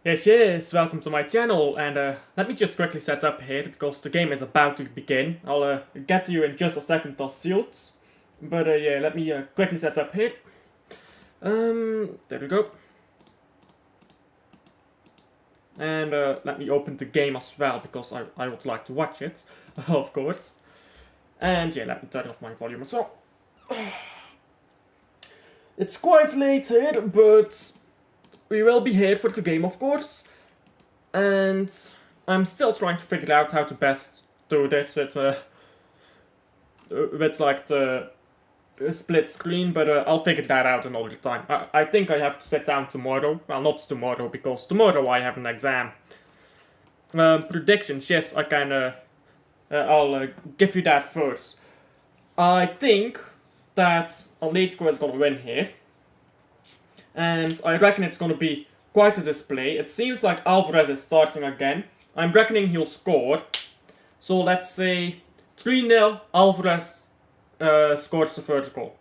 Yes, welcome to my channel, and let me just quickly set up here, because the game is about to begin. I'll get to you in just a second, shields. But yeah, let me quickly set up here. There we go. And let me open the game as well, because I would like to watch it, of course. And yeah, let me turn off my volume as well. It's quite late here, but we will be here for the game, of course. And I'm still trying to figure out how to best do this with like the split screen, but I'll figure that out another time. I think I have to sit down tomorrow. Well, not tomorrow, because tomorrow I have an exam. Predictions, yes, I can. I'll give you that first. I think that Atletico is gonna win here, and I reckon it's gonna be quite a display. It seems like Alvarez is starting again. I'm reckoning he'll score. So let's say 3-0, Alvarez scores the first goal.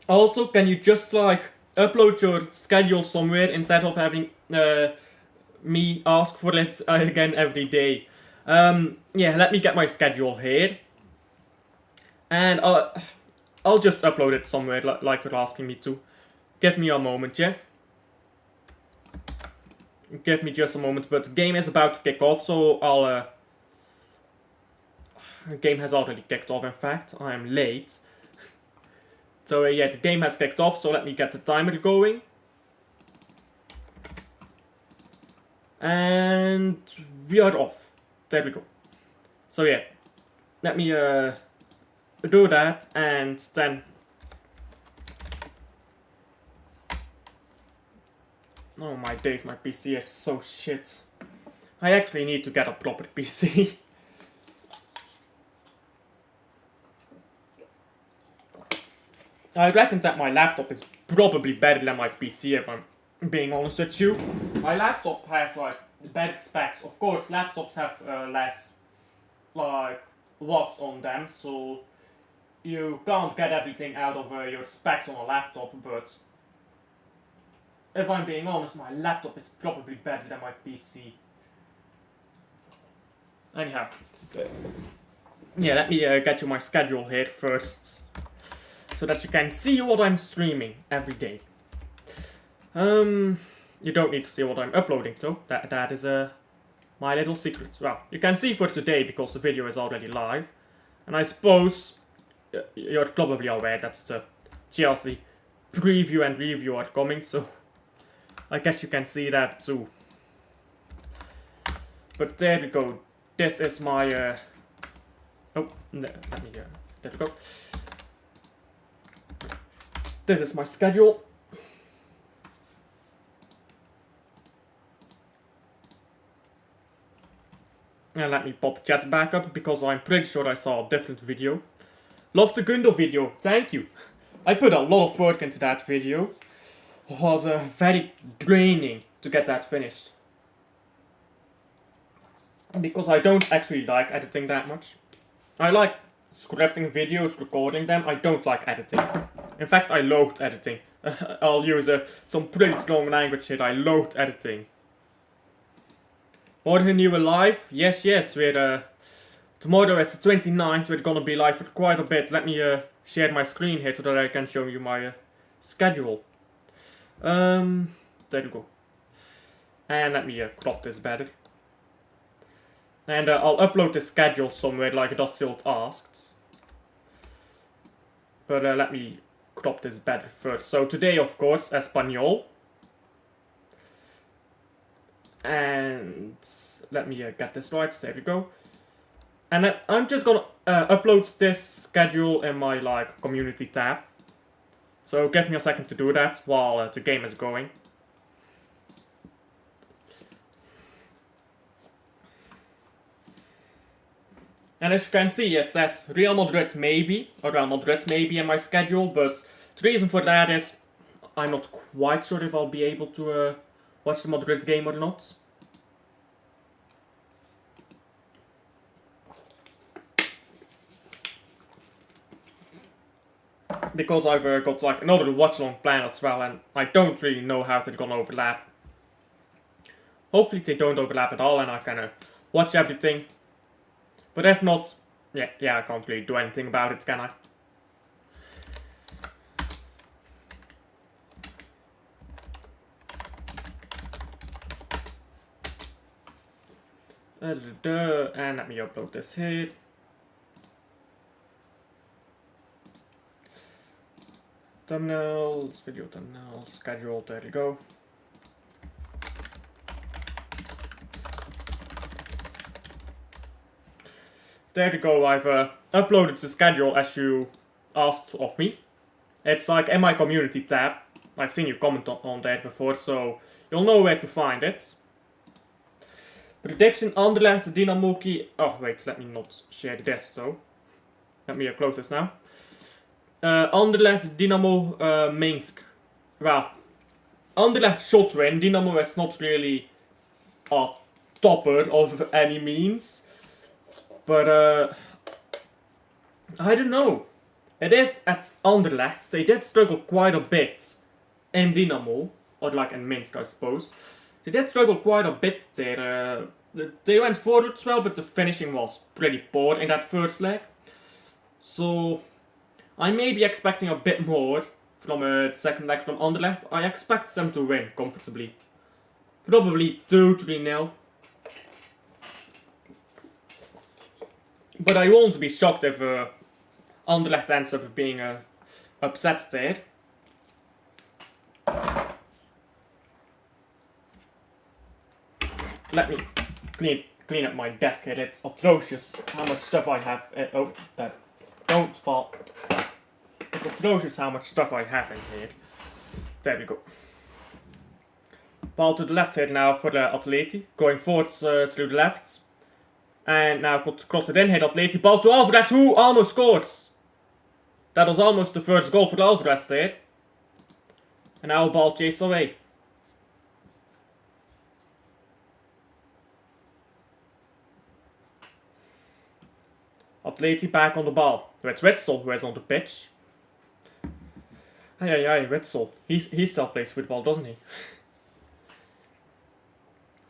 Also, can you just like upload your schedule somewhere instead of having me ask for it again every day? Yeah, let me get my schedule here. And I'll just upload it somewhere like you're asking me to. Give me a moment, yeah? Give me just a moment, but the game is about to kick off, so I'll... The game has already kicked off, in fact. I am late. So yeah, the game has kicked off, so let me get the timer going. And we are off. There we go. So yeah, let me do that, and then oh my days, my PC is so shit. I actually need to get a proper PC. I reckon that my laptop is probably better than my PC, if I'm being honest with you. My laptop has like better specs. Of course, laptops have less like watts on them, so you can't get everything out of your specs on a laptop, but if I'm being honest, my laptop is probably better than my PC. Anyhow, yeah, let me get you my schedule here first, so that you can see what I'm streaming every day. You don't need to see what I'm uploading though, that is my little secret. Well, you can see for today because the video is already live, and I suppose you're probably aware that the Chelsea preview and review are coming, so I guess you can see that too. But there we go. This is my oh, let me there we go. This is my schedule. And let me pop chat back up, because I'm pretty sure I saw a different video. Love the Gundo video, thank you. I put a lot of work into that video. It was very draining to get that finished. Because I don't actually like editing that much. I like scripting videos, recording them. I don't like editing. In fact, I loathe editing. I'll use some pretty strong language here. I loathe editing. Morgen nieuwe live? Yes, we're tomorrow it's the 29th, we're gonna be live for quite a bit. Let me share my screen here so that I can show you my schedule. There you go. And let me crop this better. And I'll upload the schedule somewhere like Dusfield asked. But let me crop this better first. So today, of course, Espanyol. And let me get this right, there we go. And I'm just gonna upload this schedule in my like community tab. So give me a second to do that while the game is going. And as you can see, it says Real Madrid maybe, or Real Madrid maybe in my schedule, but the reason for that is I'm not quite sure if I'll be able to watch the Madrid game or not. because I've got like another watch-along plan as well, and I don't really know how they're gonna overlap. Hopefully they don't overlap at all, and I can watch everything. But if not, yeah, I can't really do anything about it, can I? And let me upload this here. Thumbnails, video thumbnails, schedule, there you go. There you go, I've uploaded the schedule as you asked of me. It's like in my community tab. I've seen you comment on that before, so you'll know where to find it. Prediction Anderlecht, Dynamo. Oh wait, let me not share this though. Let me close this now. Anderlecht, Dynamo, Minsk. Well, Anderlecht should win. Dynamo is not really a topper of any means. But I don't know. It is at Anderlecht. They did struggle quite a bit in Dynamo, or like in Minsk, I suppose. They did struggle quite a bit there. They went forward well, but the finishing was pretty poor in that first leg. So I may be expecting a bit more from the second leg from Anderlecht. I expect them to win comfortably. Probably 2-3-0. But I won't be shocked if Anderlecht ends up being upset there. Let me clean up my desk here. It's atrocious how much stuff I have. Oh, that. Don't fall. It's atrocious how much stuff I have in here. There we go. Ball to the left here now for the Atleti. Going forward to the left. And now could cross it in here, Atleti. Ball to Alvarez, who almost scores. That was almost the first goal for Alvarez there. And now a ball chased away. Atleti back on the ball. With Witsel, who is on the pitch. Hey, Witsel. He still plays football, doesn't he?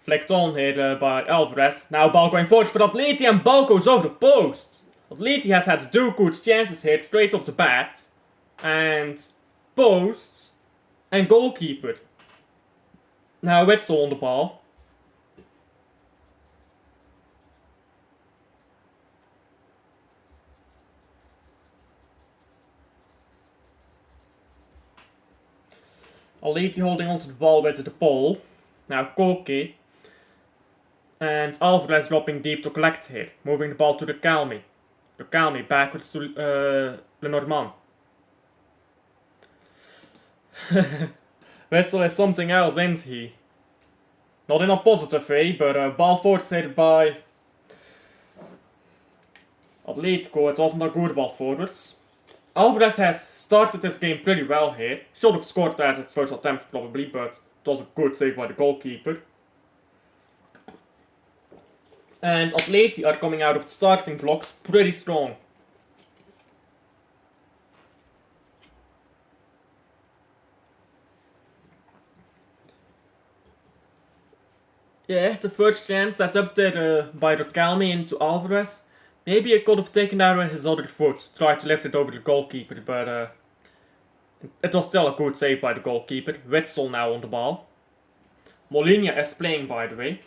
Flicked on here by Alvarez. Now ball going forward for Atleti, and ball goes over the post. Atleti has had 2 good chances here straight off the bat. And post and goalkeeper. Now Witsel on the ball. Atleti holding onto the ball with the pole. Now Koke. And Alvarez dropping deep to collect here. Moving the ball to the Calmi. The Calmi backwards to Lenormand. Witsel is something else, isn't he? Not in a positive way, but ball forward by Atletico. It wasn't a good ball forwards. Alvarez has started this game pretty well here. Should have scored that at first attempt probably, but it was a good save by the goalkeeper. And Atleti are coming out of the starting blocks pretty strong. Yeah, the first chance set up there by the Calmi into Alvarez. Maybe it could have taken that with his other foot, tried to lift it over the goalkeeper, but it was still a good save by the goalkeeper. Witsel now on the ball. Molina is playing, by the way.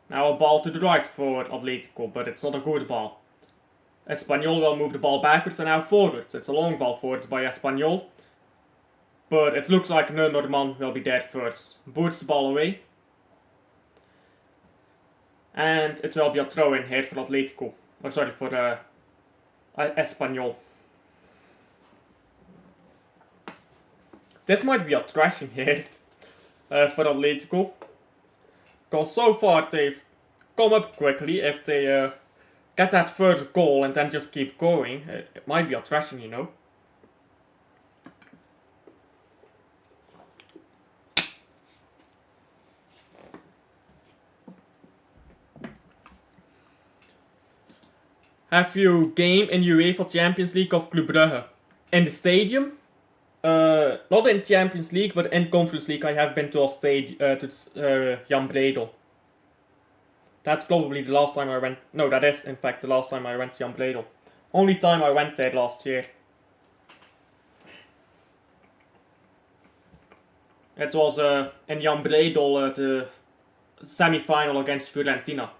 Now a ball to the right for Atletico, but it's not a good ball. Espanyol will move the ball backwards and now forwards. It's a long ball forwards by Espanyol. But it looks like Lenormand will be dead first. Boots the ball away. And it will be a throw in here for Atletico. Or sorry, for Espanyol. This might be a thrashing here for Atletico. Because so far they've come up quickly. If they get that first goal and then just keep going, it might be a thrashing, you know. Have you game in UEFA Champions League of Club Brugge? In the stadium? Not in Champions League, but in Conference League I have been to Jan Bredel. That's probably the last time I went. No, that is in fact the last time I went to Jan Bredel. Only time I went there last year. It was in Jan Bredel the semi-final against Fiorentina.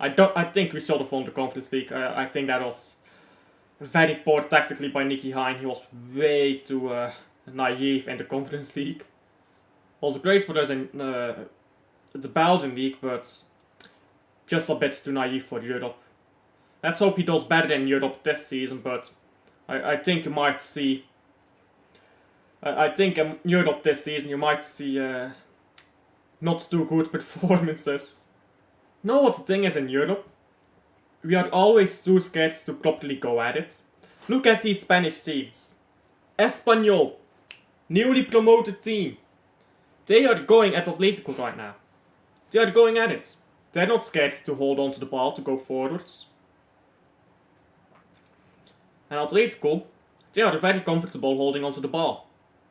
I think we should have won the Conference League. I think that was very poor tactically by Nicky Hein. He was way too naive in the Conference League. Was great for us in the Belgian League, but just a bit too naive for Europe. Let's hope he does better in Europe this season, but I think you might see... I think in Europe this season you might see not too good performances. You know what the thing is in Europe? We are always too scared to properly go at it. Look at these Spanish teams. Espanyol, newly promoted team. They are going at Atletico right now. They are going at it. They're not scared to hold on to the ball, to go forwards. And Atletico, they are very comfortable holding on to the ball.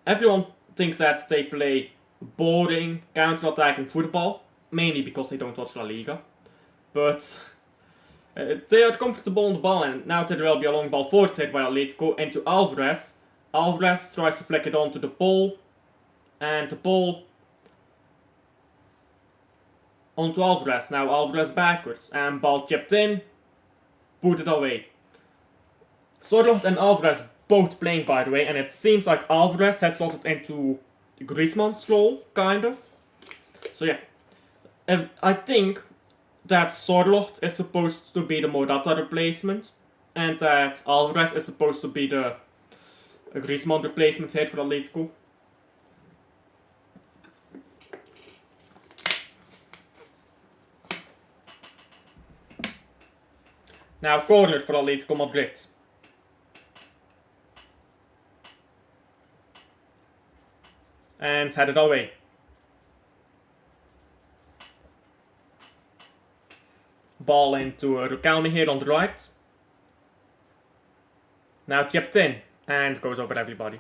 Everyone thinks that they play boring, counter-attacking football, mainly because they don't watch La Liga. But they are comfortable on the ball, and now there will be a long ball forward hit by Atletico into Alvarez. Alvarez tries to flick it onto the ball, and the ball onto Alvarez. Now Alvarez backwards, and ball chipped in, put it away. Sorloth and Alvarez both playing, by the way, and it seems like Alvarez has slotted into Griezmann's role, kind of. So yeah, I think that Sorloth is supposed to be the Morata replacement, and that Alvarez is supposed to be the Griezmann replacement here for Atletico. Now corner for Atletico Madrid. And headed away. Ball into Rukalmi here on the right. Now chipped in and goes over everybody.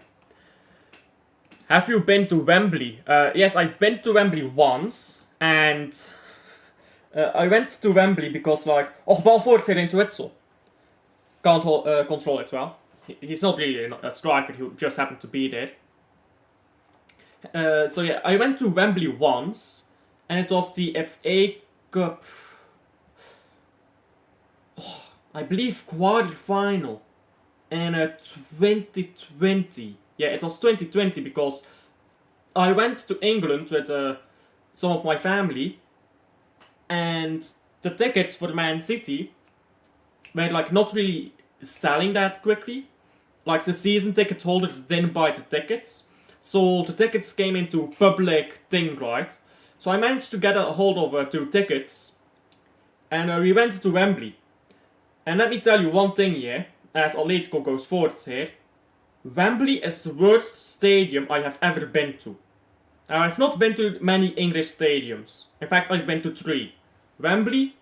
Have you been to Wembley? Yes, I've been to Wembley once, and I went to Wembley because ball forward here into Witsel. Can't control it well. He's not really a striker, he just happened to be there. So yeah, I went to Wembley once, and it was the FA Cup, I believe, quarter-final in 2020. Yeah, it was 2020 because I went to England with some of my family, and the tickets for Man City were not really selling that quickly. The season ticket holders didn't buy the tickets. So the tickets came into public thing, right? So I managed to get a hold of 2 tickets, and we went to Wembley. And let me tell you one thing here, as Atletico goes forward here. Wembley is the worst stadium I have ever been to. Now, I've not been to many English stadiums. In fact, I've been to 3. Wembley,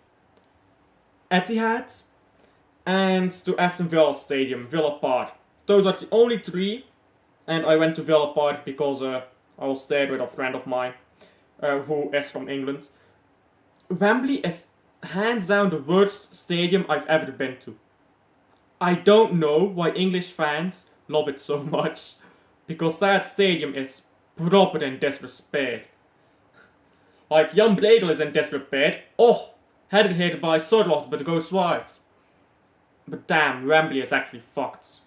Etihad, and to Aston Villa Stadium, Villa Park. Those are the only 3. And I went to Villa Park because I was there with a friend of mine who is from England. Wembley is hands down the worst stadium I've ever been to. I don't know why English fans love it so much, because that stadium is proper in disrepair. Jan Bredel is in disrepair. Oh, headed here by Sorloth, but goes wide. But damn, Wembley is actually fucked.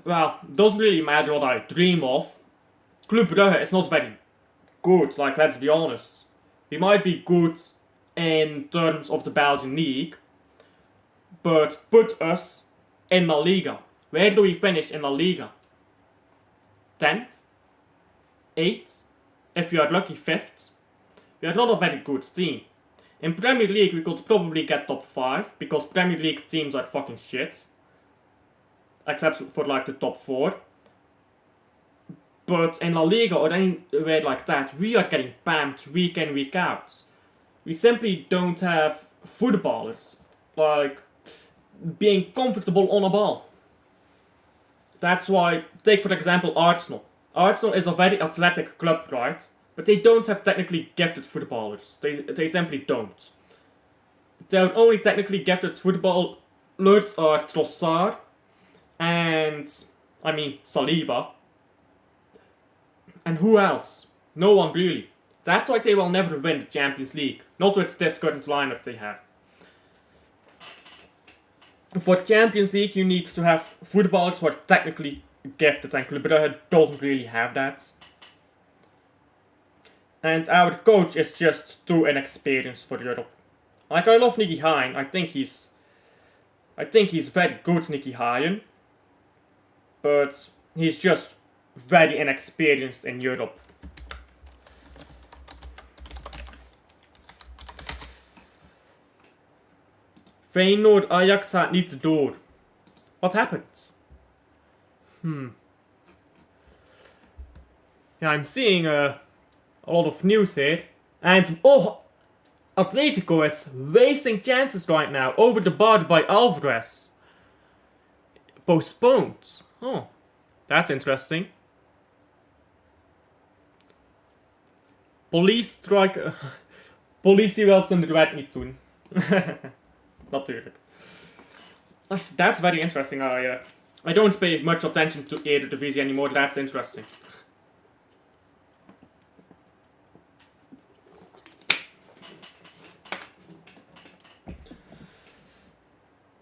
Well, doesn't really matter what I dream of. Club Brugge is not very good, let's be honest. We might be good in terms of the Belgian league, but put us in La Liga. Where do we finish in La Liga? 10th? 8th? If you are lucky, 5th. We are not a very good team. In Premier League we could probably get top 5, because Premier League teams are fucking shit. Except for the top 4. But in La Liga or anywhere like that, we are getting pammed week in, week out. We simply don't have footballers like being comfortable on a ball. That's why, take for example Arsenal. Arsenal is a very athletic club, right? But they don't have technically gifted footballers. They simply don't. Their only technically gifted footballers are Trossard and, Saliba. And who else? No one really. That's why they will never win the Champions League. Not with this current lineup they have. For the Champions League, you need to have footballers who are technically gifted, and Club Brugge doesn't really have that. And our coach is just too inexperienced for Europe. Like, I love Nicky Hine. I think he's very good, Nicky Hine. But he's just very inexperienced in Europe. Feyenoord Ajax gaat niet door. What happened? Yeah, I'm seeing a lot of news here. And, Atletico is wasting chances right now. Over the bar by Alvarez. Postponed. Oh, that's interesting. Police strike. Politie wil zijn werk niet doen. Natuurlijk. That's very interesting. I don't pay much attention to Eredivisie anymore. That's interesting.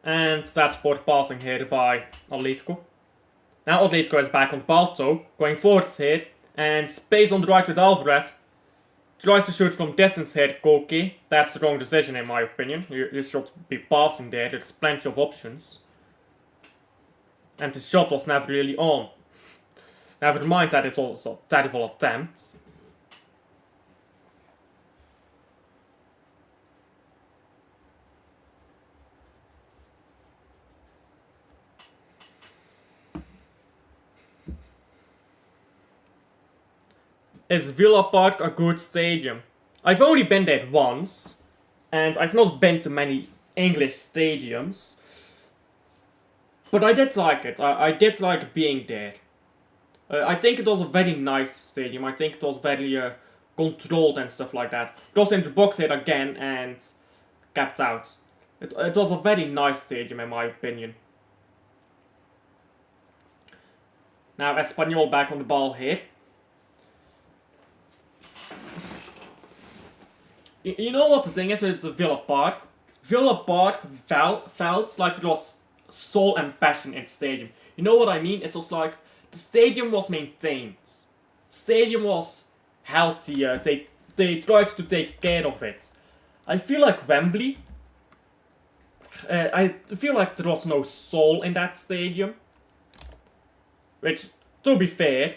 And that's forward passing here by Atletico. Now Atletico is back on the ball though, going forwards here, and space on the right with Alvarez. Tries to shoot from distance here, Koke. That's the wrong decision in my opinion. You should be passing there, there's plenty of options. And the shot was never really on. Never mind that it's also a terrible attempt. Is Villa Park a good stadium? I've only been there once, and I've not been to many English stadiums, but I did like it. I did like being there. I think it was a very nice stadium. I think it was very controlled and stuff like that. It was in the box here again and kept out. It was a very nice stadium in my opinion. Now Espanyol back on the ball here. You know what the thing is with Villa Park? Villa Park felt like there was soul and passion in the stadium. You know what I mean? It was like the stadium was maintained. The stadium was healthy. They tried to take care of it. I feel like Wembley. I feel like there was no soul in that stadium. Which, to be fair,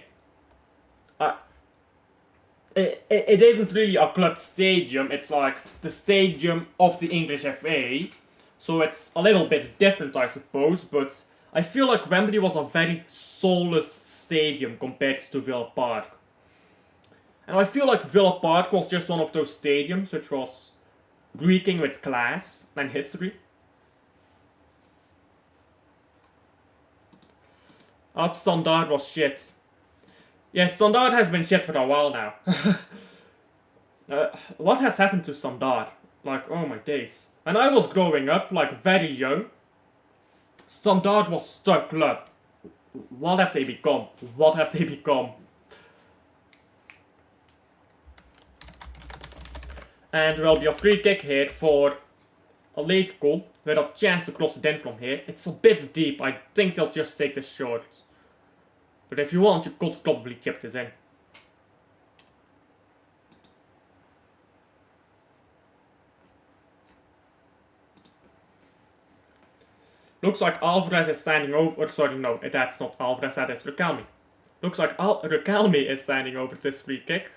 it isn't really a club stadium, it's like the stadium of the English FA, so it's a little bit different I suppose, but I feel like Wembley was a very soulless stadium compared to Villa Park. And I feel like Villa Park was just one of those stadiums which was reeking with class and history. That Standard was shit. Yeah, Standard has been shit for a while now. What has happened to Standard? Like, oh my days. When I was growing up, like very young, Standard was the club. What have they become? What have they become? And there will be a free kick here for Atletico with a chance to cross it in from here. It's a bit deep. I think they'll just take this short. But if you want, you could probably chip this in. Looks like Alvarez is standing over... Sorry, no, that's not Alvarez, that is Riquelme. Looks like Riquelme is standing over this free kick.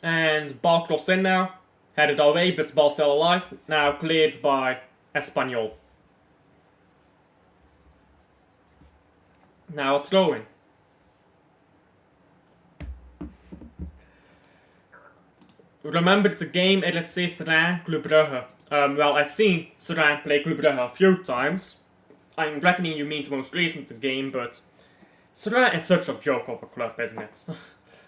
And ball cross in now. Headed away, but ball still alive. Now cleared by Espanyol. Now a throw in. Remember the game LFC Serrain Club Brugge? Well, I've seen Serrain play Club Brugge a few times. I'm reckoning you mean the most recent game, but Serrain is such a joke of a club, isn't it?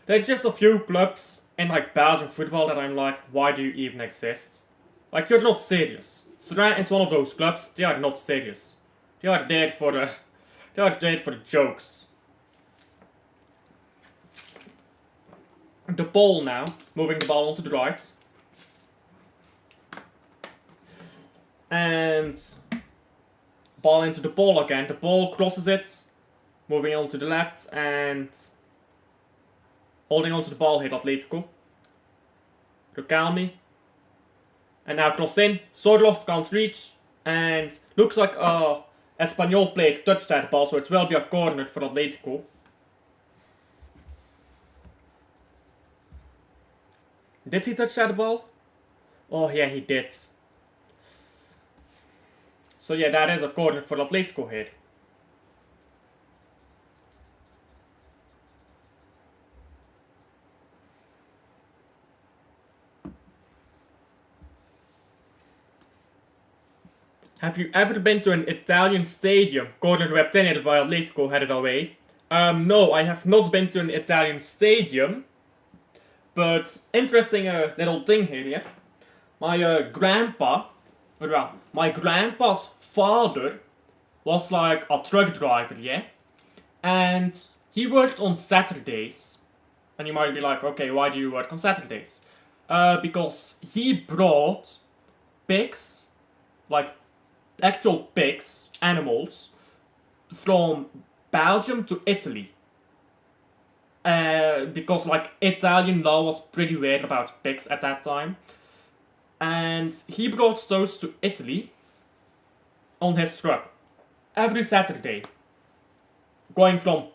There's just a few clubs in like Belgian football that I'm like, why do you even exist? Like, you're not serious. Serrain is one of those clubs, they are not serious. They are there for the jokes. The ball now, moving the ball onto the right. And ball into the ball again. The ball crosses it, moving on to the left and holding on to the ball here, Atletico. Recalmi. And now cross in. Sorloth can't reach. And looks like Espanyol player touched that ball, so it will be a corner for Atletico. Did he touch that ball? Oh yeah, he did. So yeah, that is a corner for Atletico here. Have you ever been to an Italian stadium? Corner whipped in by Atletico, headed away. No, I have not been to an Italian stadium. But interesting little thing here, yeah. My grandpa's father was like a truck driver, yeah. And he worked on Saturdays. And you might be like, okay, why do you work on Saturdays? Because he brought pigs, like actual pigs, animals, from Belgium to Italy. Because like Italian law was pretty weird about pigs at that time. And he brought those to Italy on his truck every Saturday. Going from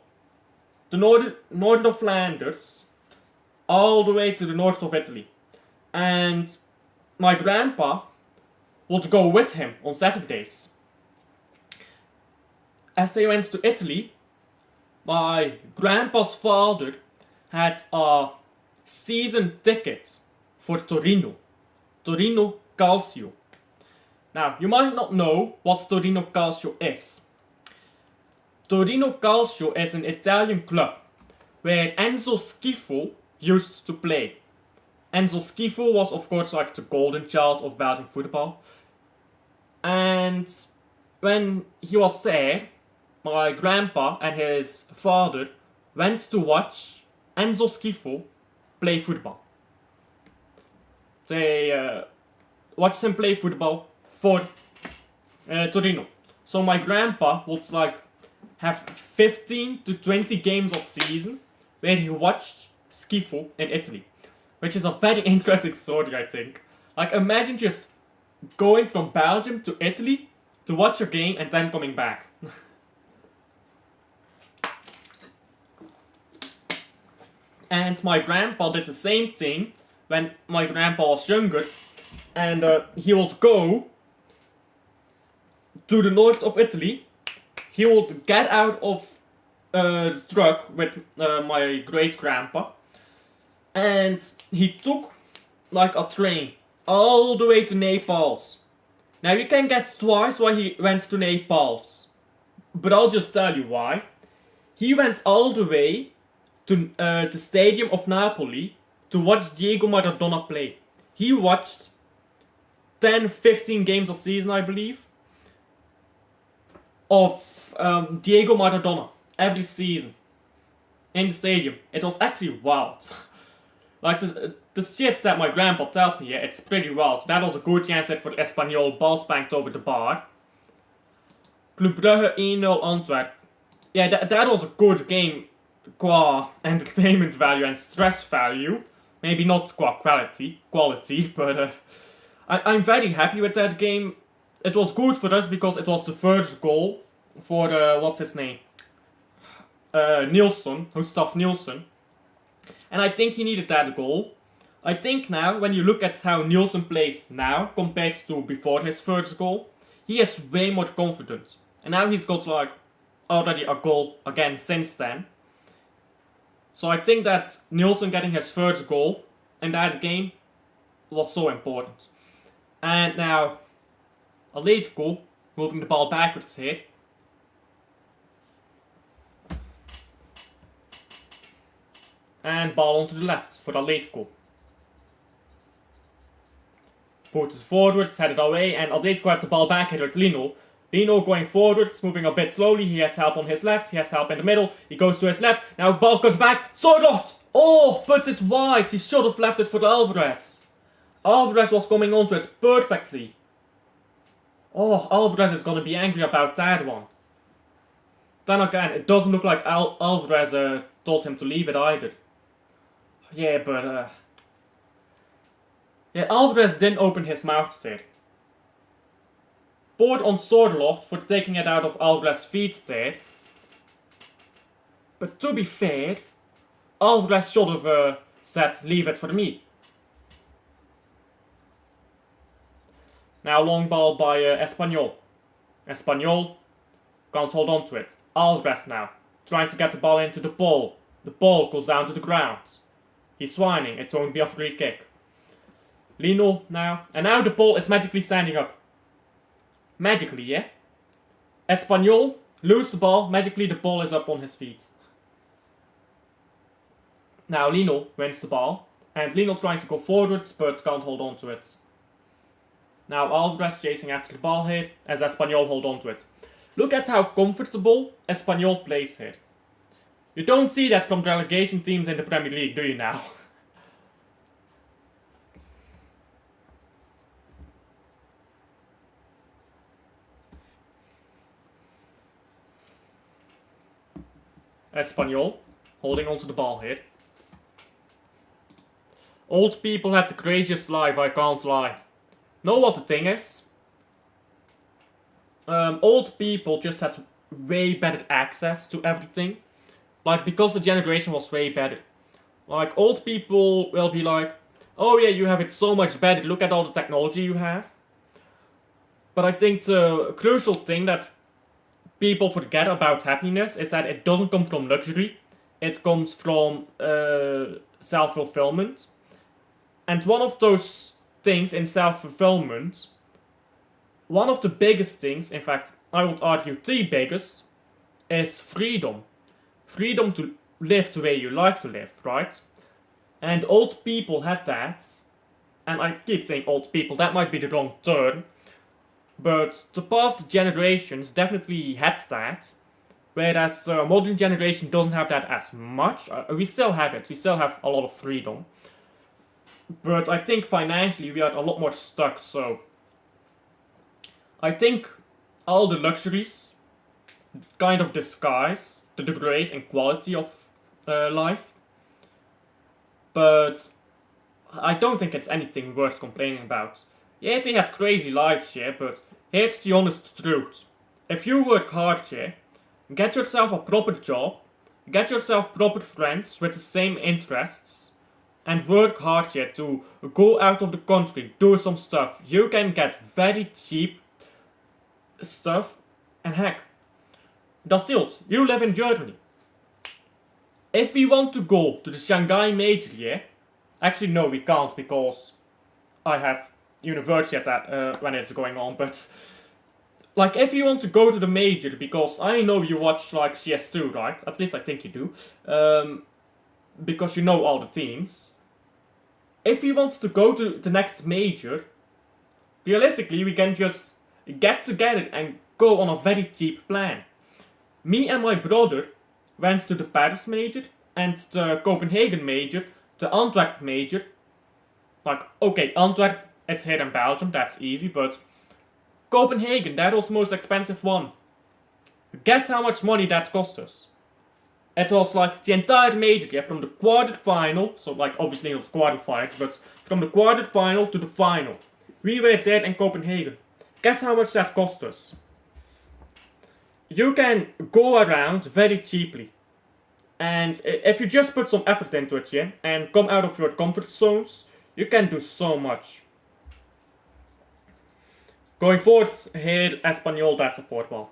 the north of Flanders all the way to the north of Italy. And my grandpa would go with him on Saturdays. As they went to Italy, my grandpa's father had a season ticket for Torino Calcio. Now, you might not know what Torino Calcio is. Torino Calcio is an Italian club where Enzo Schifo used to play. Enzo Schifo was, of course, like the golden child of Belgian football. And when he was there, my grandpa and his father went to watch Enzo Schifo play football. They watched him play football for Torino. So my grandpa would like have 15 to 20 games a season where he watched Schifo in Italy. Which is a very interesting story, I think. Like, imagine just going from Belgium to Italy to watch a game and then coming back. And my grandpa did the same thing when my grandpa was younger. And he would go to the north of Italy. He would get out of the truck with my great grandpa. And he took like a train all the way to Naples. Now you can guess twice why he went to Naples. But I'll just tell you why. He went all the way to the Stadium of Napoli to watch Diego Maradona play. He watched 10-15 games a season, I believe, of Diego Maradona every season in the stadium. It was actually wild. Like the shit that my grandpa tells me, yeah, it's pretty wild. That was a good chance for Espanyol, ball spanked over the bar. Club Brugge 1-0 Antwerp. Yeah, that was a good game qua entertainment value and stress value. Maybe not qua quality, but I'm very happy with that game. It was good for us because it was the first goal for, what's his name? Nielsen, Gustav Nielsen. And I think he needed that goal. I think now, when you look at how Nielsen plays now, compared to before his first goal, he is way more confident. And now he's got like already a goal again since then. So I think that Nielsen getting his first goal in that game was so important. And now, Atletico moving the ball backwards here. And ball onto the left for Atletico. Put it forwards, headed away, and Atletico have the ball back here with Lino. Lino going forwards, moving a bit slowly. He has help on his left, he has help in the middle. He goes to his left, now ball cuts back. Sorlot! Oh, puts it wide. He should have left it for Alvarez. Alvarez was coming onto it perfectly. Oh, Alvarez is going to be angry about that one. Then again, it doesn't look like Alvarez told him to leave it either. Yeah, but yeah, Alvarez didn't open his mouth there. Board on Sorlot for taking it out of Alvarez's feet there. But to be fair, Alvarez should have said, leave it for me. Now long ball by Espanyol. Espanyol can't hold on to it. Alvarez now, trying to get the ball into the ball. The ball goes down to the ground. He's whining, it won't be a free kick. Lino now, and now the ball is magically standing up. Magically, yeah? Espanyol lose the ball, magically the ball is up on his feet. Now Lino wins the ball, and Lino trying to go forwards, but can't hold on to it. Now Alvarez chasing after the ball here, as Espanyol hold on to it. Look at how comfortable Espanyol plays here. You don't see that from relegation teams in the Premier League, do you now? Espanyol holding onto the ball here. Old people had the craziest life, I can't lie. Know what the thing is? Old people just had way better access to everything. Like, because the generation was way better. Like, old people will be like, oh yeah, you have it so much better, look at all the technology you have. But I think the crucial thing that people forget about happiness is that it doesn't come from luxury. It comes from self-fulfillment. And one of those things in self-fulfillment, one of the biggest things, in fact, I would argue the biggest, is freedom. Freedom to live the way you like to live, right? And old people had that. And I keep saying old people, that might be the wrong term. But the past generations definitely had that. Whereas the modern generation doesn't have that as much. We still have it, we still have a lot of freedom. But I think financially we are a lot more stuck, so I think all the luxuries kind of disguise the degrade in quality of life. But I don't think it's anything worth complaining about. Yeah, they had crazy lives, yeah, but here's the honest truth. If you work hard, yeah, get yourself a proper job, get yourself proper friends with the same interests, and work hard, yeah, to go out of the country, do some stuff, you can get very cheap stuff, and heck, that's it, you live in Germany. If we want to go to the Shanghai Major, yeah, actually no, we can't, because I have university at that when it's going on, but like if you want to go to the major, because I know you watch like CS2, right? At least I think you do, because you know all the teams. If you want to go to the next major, realistically we can just get together and go on a very cheap plan. Me and my brother went to the Paris major and the Copenhagen major, the Antwerp major. Like, okay, Antwerp, it's here in Belgium, that's easy, but Copenhagen, that was the most expensive one. Guess how much money that cost us? It was like the entire major, yeah, from the quarterfinal, so like obviously not quarterfinals, but from the quarterfinal to the final. We were there in Copenhagen. Guess how much that cost us? You can go around very cheaply. And if you just put some effort into it, yeah, and come out of your comfort zones, You can do so much. Going forward here, Espanyol, that's a port ball.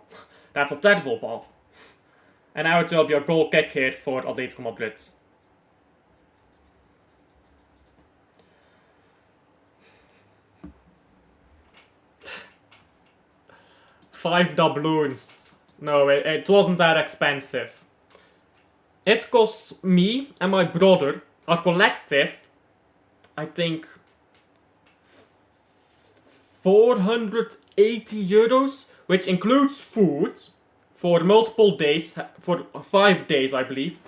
That's a terrible ball. And now it will be a goal kick here for Atletico Madrid. 5 doubloons. No, it wasn't that expensive. It cost me and my brother a collective, I think, €480, which includes food for multiple days, for 5 days, I believe.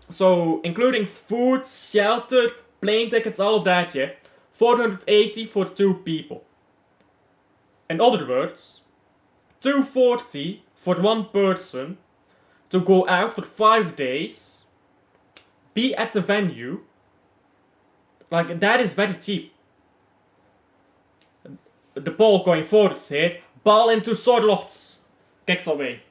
So, including food, shelter, plane tickets, all of that, yeah. 480 for 2 people. In other words, 240 for 1 person to go out for 5 days, be at the venue. Like, that is very cheap. The ball going forward here, ball into Sorloth, kicked away.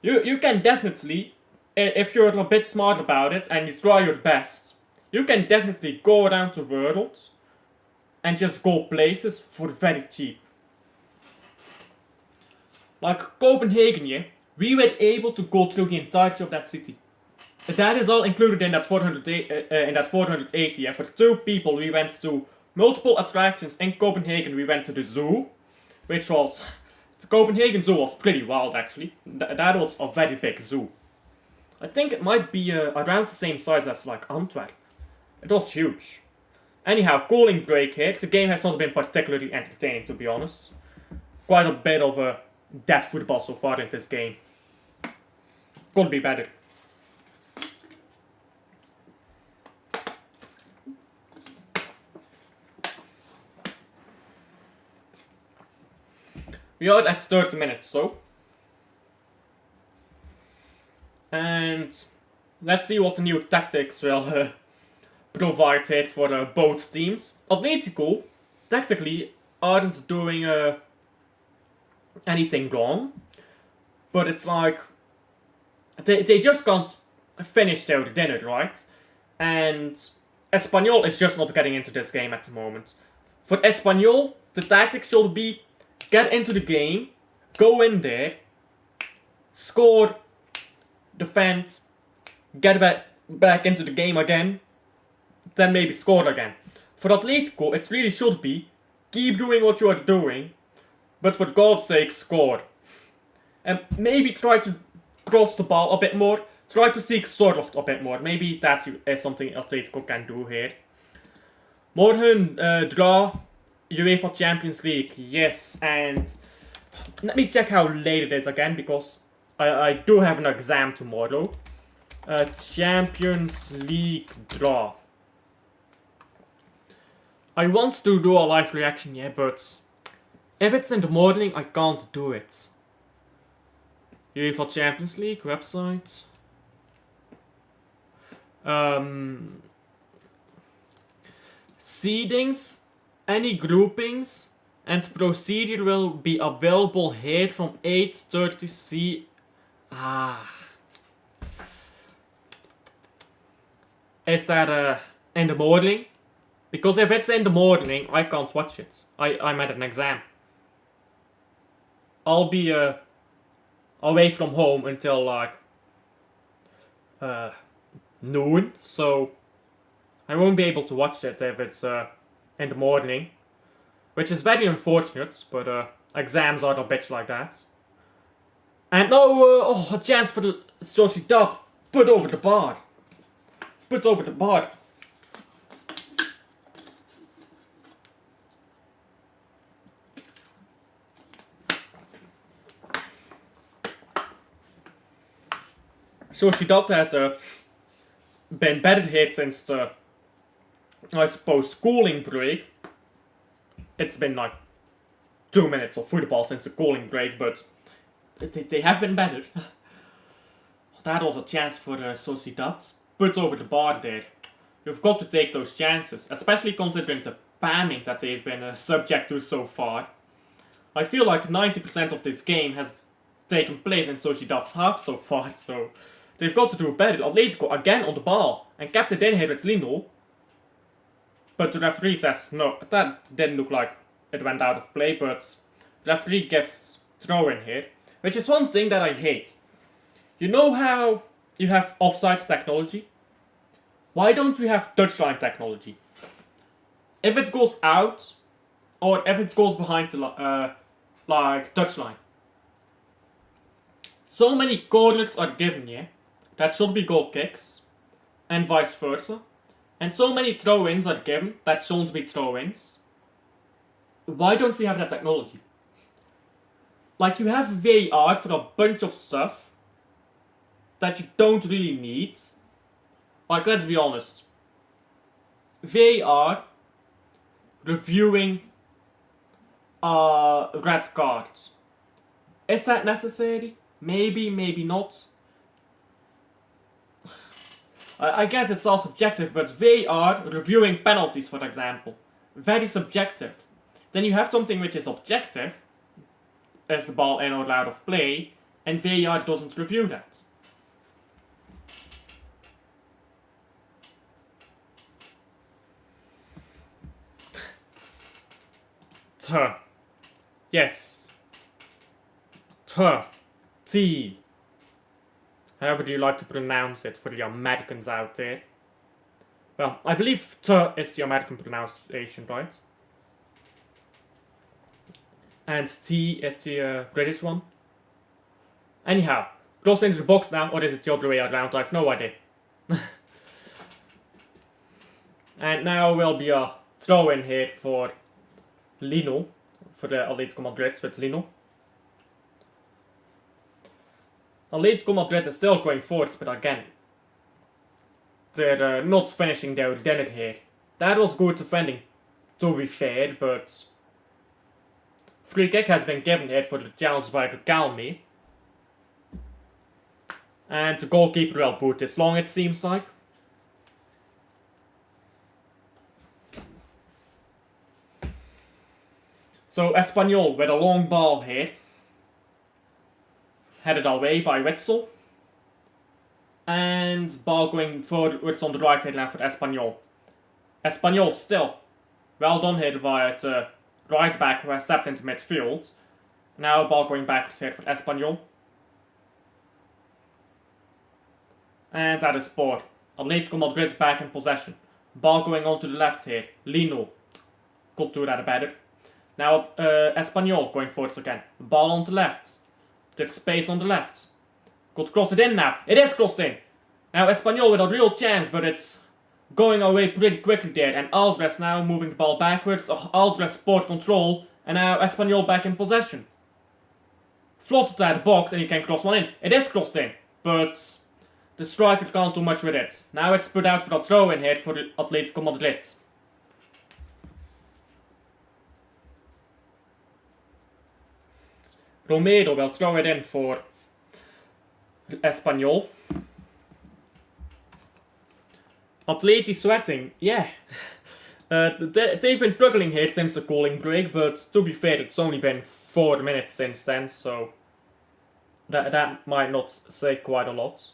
You can definitely, if you're a bit smart about it and you try your best, you can definitely go around the world and just go places for very cheap. Like Copenhagen, yeah, we were able to go through the entirety of that city. That is all included in that 480. Yeah. For 2 people, we went to multiple attractions in Copenhagen. We went to the zoo, which was... The Copenhagen Zoo was pretty wild, actually. That was a very big zoo. I think it might be around the same size as, like, Antwerp. It was huge. Anyhow, cooling break here. The game has not been particularly entertaining, to be honest. Quite a bit of dead football so far in this game. Could be better. We are at 30 minutes, so. And let's see what the new tactics will provide here for both teams. Atletico, tactically, aren't doing anything wrong. But it's like, they just can't finish their dinner, right? And Espanyol is just not getting into this game at the moment. For Espanyol, the tactics should be get into the game, go in there, score, defend, get back into the game again, then maybe score again. For Atletico, it really should be keep doing what you are doing, but for God's sake, score. And maybe try to cross the ball a bit more, try to seek Sorloth a bit more. Maybe that is something Atletico can do here. Morgen draw UEFA Champions League, yes, and let me check how late it is again, because I do have an exam tomorrow. Champions League draw. I want to do a live reaction, yeah, but if it's in the morning, I can't do it. UEFA Champions League website. Seedings, any groupings, and procedure will be available here from 8:30 C. Is that in the morning? Because if it's in the morning, I can't watch it. I'm at an exam. I'll be away from home until like noon, so I won't be able to watch it if it's in the morning, which is very unfortunate, but exams are a bitch like that. And no, a chance for the Sociedad. Put over the bar. Put over the bar. Sociedad has been better here since the, I suppose, schooling break. It's been like 2 minutes of football since the cooling break, but they have been better. That was a chance for Sociedad. Put over the bar there. You've got to take those chances, especially considering the spamming that they've been subject to so far. I feel like 90% of this game has taken place in Sociedad's half so far, so they've got to do better. Atletico again on the ball and kept it in here with Lino. But the referee says, no, that didn't look like it went out of play, but the referee gives throw-in here, which is one thing that I hate. You know how you have offsides technology? Why don't we have touchline technology? If it goes out, or if it goes behind the like touchline, so many corners are given here that should be goal kicks, and vice versa. And so many throw-ins are given that shouldn't be throw-ins. Why don't we have that technology? Like, you have VAR for a bunch of stuff that you don't really need. Like, let's be honest. VAR reviewing red cards. Is that necessary? Maybe, maybe not. I guess it's all subjective, but VAR reviewing penalties, for example, very subjective. Then you have something which is objective, is the ball in or out of play, and VAR doesn't review that. Tuh. Yes. Tuh. T. However do you like to pronounce it for the Americans out there? Well, I believe tuh is the American pronunciation, right? And T is the British one. Anyhow, cross into the box now, or is it the other way around? I have no idea. And now will be a throw in here for Lino, for the Atletico Madrid with Lino. Atletico Madrid is still going forward, but again, they're not finishing their dinner here. That was good defending, to be fair, but free kick has been given here for the challenge by Riquelme. And the goalkeeper will boot this long, it seems like. So Espanyol with a long ball here. Headed away by Witsel. And ball going forwards on the right hand now for Espanyol. Espanyol still. Well done here by the right back who has stepped into midfield. Now ball going backwards here for Espanyol. And that is sport. Atletico Madrid back in possession. Ball going on to the left here. Lino. Could do that better. Now Espanyol going forwards again. Ball on the left. There's space on the left. Could cross it in now. It is crossed in. Now Espanyol with a real chance, but it's going away pretty quickly there. And Alvarez now moving the ball backwards. Oh, Alvarez sport control. And now Espanyol back in possession. Floats at the box and he can cross one in. It is crossed in. But the striker can't do much with it. Now it's put out for a throw in here for Atletico Madrid. Romero will throw it in for Espanyol. Atleti sweating, yeah. They've been struggling here since the cooling break, but to be fair, it's only been 4 minutes since then, so that might not say quite a lot.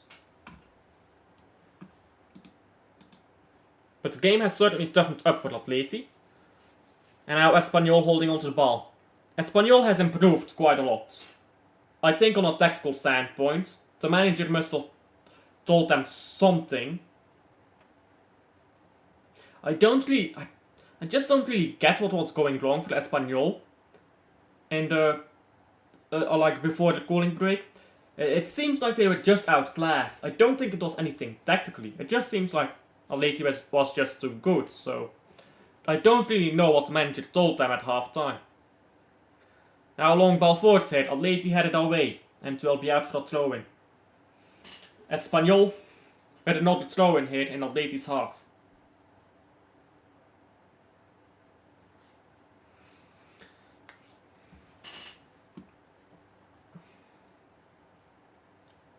But the game has certainly toughened up for Atleti. And now Espanyol holding onto the ball. Espanyol has improved quite a lot. I think on a tactical standpoint, the manager must have told them something. I just don't really get what was going wrong for Espanyol. And like before the cooling break. It seems like they were just outclassed. I don't think it was anything tactically. It just seems like Atleti was just too good, so I don't really know what the manager told them at half time. Now long ball forward here, Atleti headed away, and will be out for a throw-in. Espanyol with another throw-in here in Atleti's half.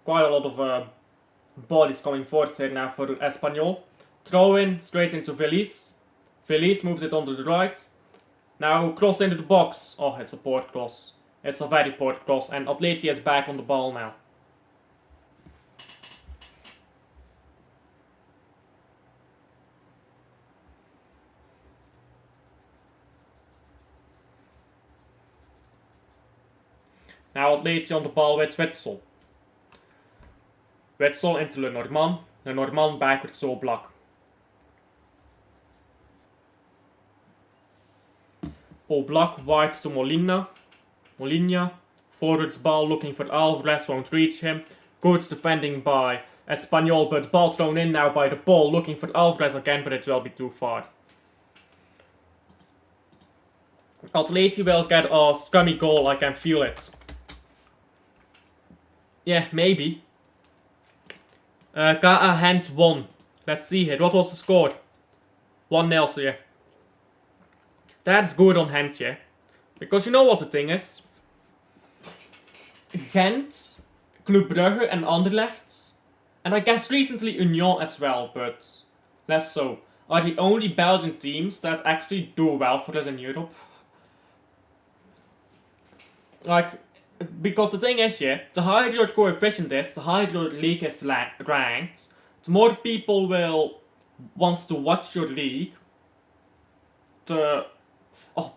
Quite a lot of bodies coming forward here now for Espanyol. Throw in straight into Feliz. Feliz moves it onto the right. Now cross into the box. Oh, it's a poor cross. It's a very poor cross. And Atleti is back on the ball now. Now Atletico on the ball with Witsel. Witsel into Lenormand. Lenormand backwards to Oblak. Oblak wide to Molina. Molina. Forwards ball looking for Alvarez, won't reach him. Good defending by Espanyol, but ball thrown in now by the ball, looking for Alvarez again, but it will be too far. Atleti will get a scummy goal, I can feel it. Yeah, maybe. Got a hand 1. Let's see here. What was the score? 1-0, so yeah. That's good on hand, yeah. Because you know what the thing is? Gent, Club Brugge and Anderlecht, and I guess recently Union as well, but less so, are the only Belgian teams that actually do well for us in Europe. Like, because the thing is, yeah, the higher your coefficient is, the higher your league is ranked, the more people will want to watch your league. Ball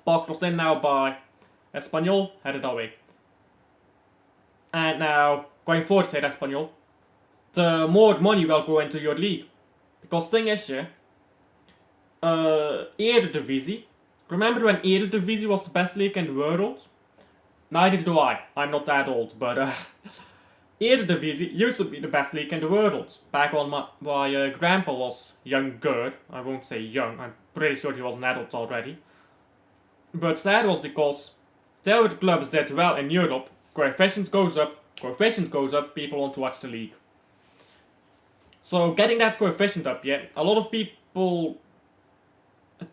crossed in now by Espanyol, headed away. And now, going forward, said Espanyol, the more money will go into your league. Because the thing is, yeah, Eredivisie, remember when Eredivisie was the best league in the world? Neither do I. I'm not that old, but Eredivisie used to be the best league in the world. Back when my grandpa was younger. I won't say young, I'm pretty sure he was an adult already. But that was because there were the clubs that did well in Europe. Coefficient goes up, people want to watch the league. So getting that coefficient up, yeah, a lot of people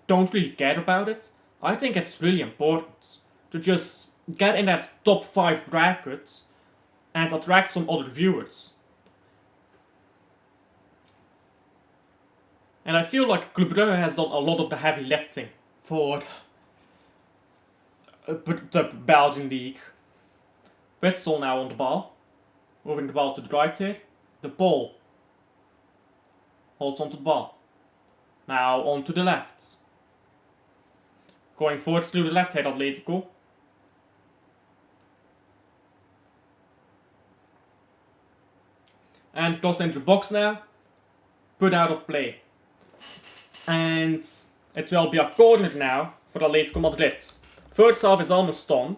don't really care about it. I think it's really important to just get in that top 5 bracket and attract some other viewers. And I feel like Club Brugge has done a lot of the heavy lifting for the Belgian league. Witsel now on the ball. Moving the ball to the right here. The ball holds onto the ball. Now on to the left. Going forward through the left here, Atletico. And goes into the box now. Put out of play. And it will be a corner now for Atletico Madrid. First half is almost done.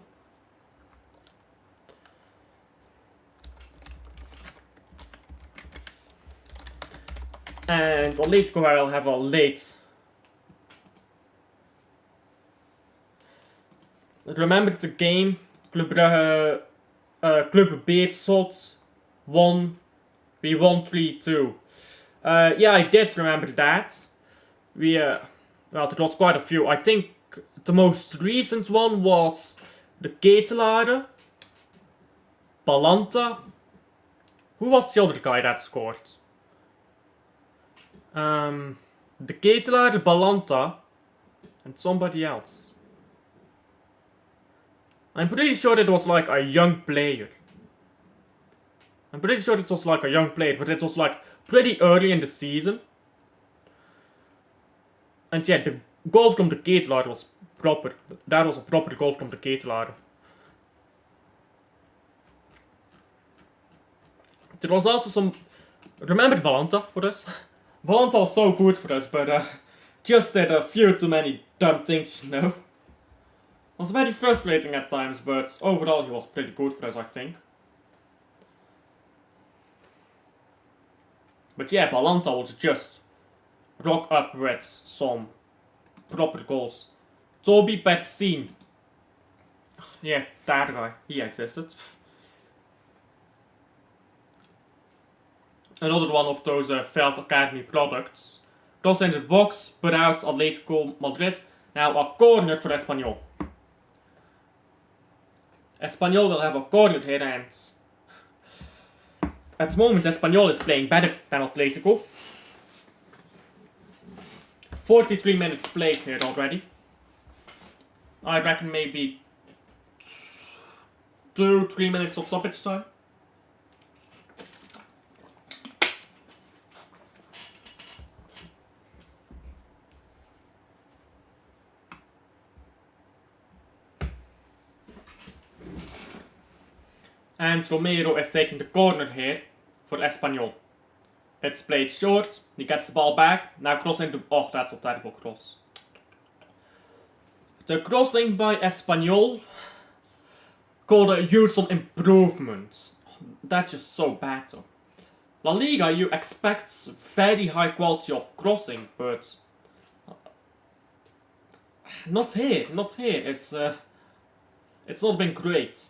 And Atletico will have a late. Remember the game? Club Brugge, Club Beerschot won. We won 3-2. Yeah, I did remember that. Well, there was quite a few. I think the most recent one was the Ketelaere. Balanta. Who was the other guy that scored? The Ketelaere, Balanta, and somebody else. I'm pretty sure it was like a young player. But it was like pretty early in the season. And yeah, the goal from the Ketelaere was proper. That was a proper goal from the Ketelaere. There was also some. Remember Balanta for us? Balanta was so good for us, but just did a few too many dumb things, you know. It was very frustrating at times, but overall he was pretty good for us, I think. But yeah, Balanta was just rock up with some proper goals. Toby Persin. Yeah, that guy. He existed. Another one of those Veld Academy products. Cross in the box, put out Atletico Madrid. Now a corner for Espanyol. Espanyol will have a corner here, and at the moment Espanyol is playing better than Atletico. 43 minutes played here already. I reckon maybe 2-3 minutes of stoppage time. And Romero is taking the corner here for Espanyol. It's played short. He gets the ball back. Now crossing the... Oh, that's a terrible cross. The crossing by Espanyol could use some improvements. That's just so bad though. La Liga, you expect very high quality of crossing, but not here, not here. It's not been great.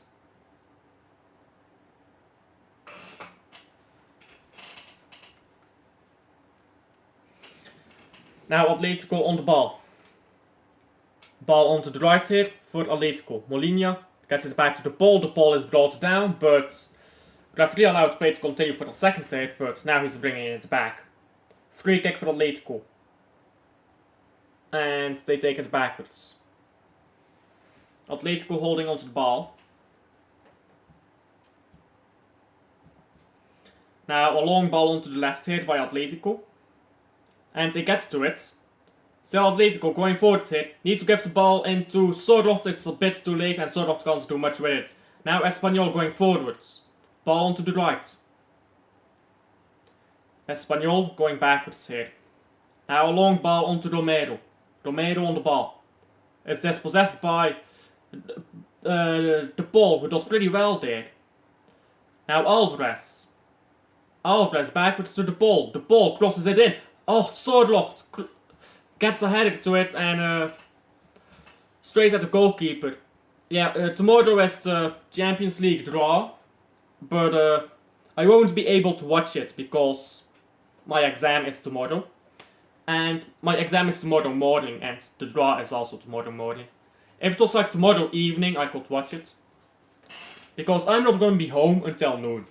Now Atletico on the ball. Ball onto the right here for Atletico. Molina gets it back to the ball. The ball is brought down, but referee allowed play to continue for the second hit, but now he's bringing it back. Free kick for Atletico. And they take it backwards. Atletico holding onto the ball. Now a long ball onto the left here by Atletico. And he gets to it. Still Atletico going forward here. Need to give the ball into Sorot. It's a bit too late and Sorot can't do much with it. Now Espanyol going forwards. Ball onto the right. Espanyol going backwards here. Now a long ball onto Romero. Romero on the ball. It's dispossessed by the ball, who does pretty well there. Now Alvarez. Alvarez backwards to the ball. The ball crosses it in. Oh, Sorlot gets a header to it and straight at the goalkeeper. Yeah, tomorrow is the Champions League draw, but I won't be able to watch it because my exam is tomorrow. And my exam is tomorrow morning and the draw is also tomorrow morning. If it was like tomorrow evening, I could watch it. Because I'm not going to be home until noon.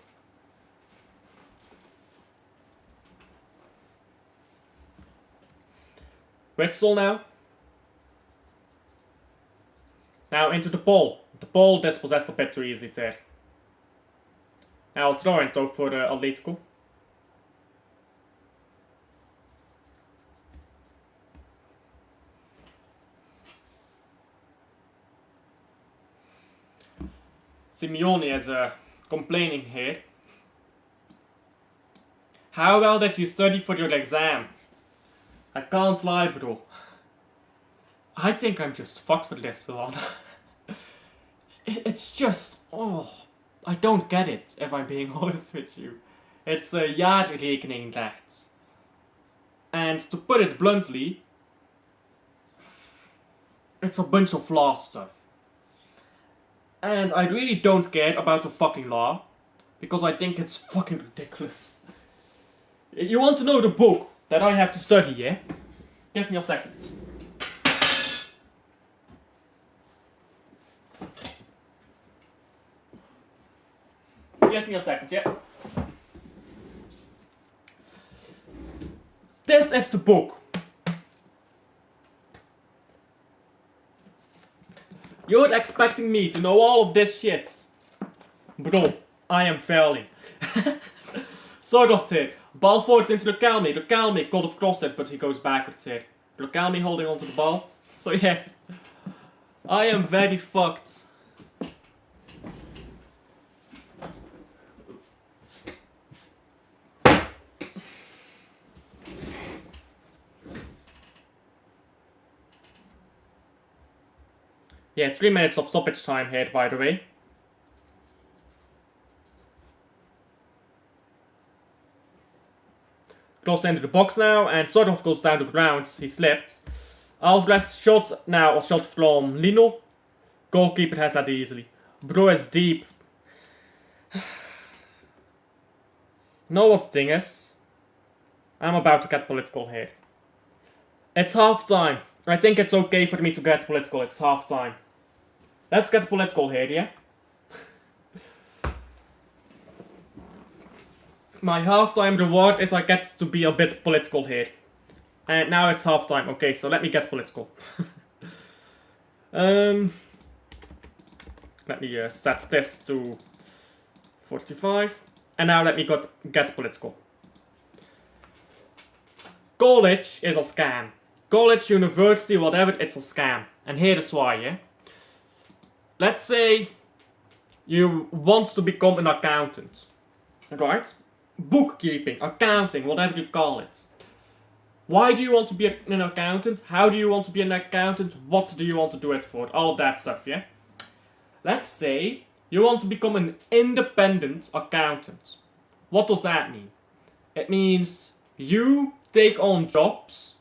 Witsel now. Now into the ball. The ball dispossessed a bit too easily there. Now I'll throw it though for Atletico. Simeone is complaining here. How well did you study for your exam? I can't lie, bro. I think I'm just fucked for this one. It's just... Oh, I don't get it, if I'm being honest with you. It's a jaarrekening that. And to put it bluntly, it's a bunch of law stuff. And I really don't care about the fucking law, because I think it's fucking ridiculous. You want to know the book that I have to study, yeah? Give me a second. Give me a second, yeah? This is the book. You're expecting me to know all of this shit. Bro, I am failing. Sorot here. Ball forwards into the Calme. The Calme could have crossed it, but he goes backwards here. The Calme holding onto the ball. So yeah. I am very fucked. Yeah, 3 minutes of stoppage time here, by the way. Cross into the box now, and Sorot goes down to the ground. He slipped. Alvarez shot now, a shot from Lino. Goalkeeper has that easily. Bro is deep. Know what the thing is? I'm about to get political here. It's half time. I think it's okay for me to get political. It's half time. Let's get political here, yeah? My half-time reward is I get to be a bit political here. And now it's half-time. Okay, so let me get political. Let me set this to 45. And now let me get political. College is a scam. College, university, whatever, it's a scam. And here is why, yeah? Let's say You want to become an accountant, right? Bookkeeping, accounting, whatever you call it. Why do you want to be an accountant? How do you want to be an accountant? What do you want to do it for? All of that stuff, yeah? Let's say you want to become an independent accountant. What does that mean? It means you take on jobs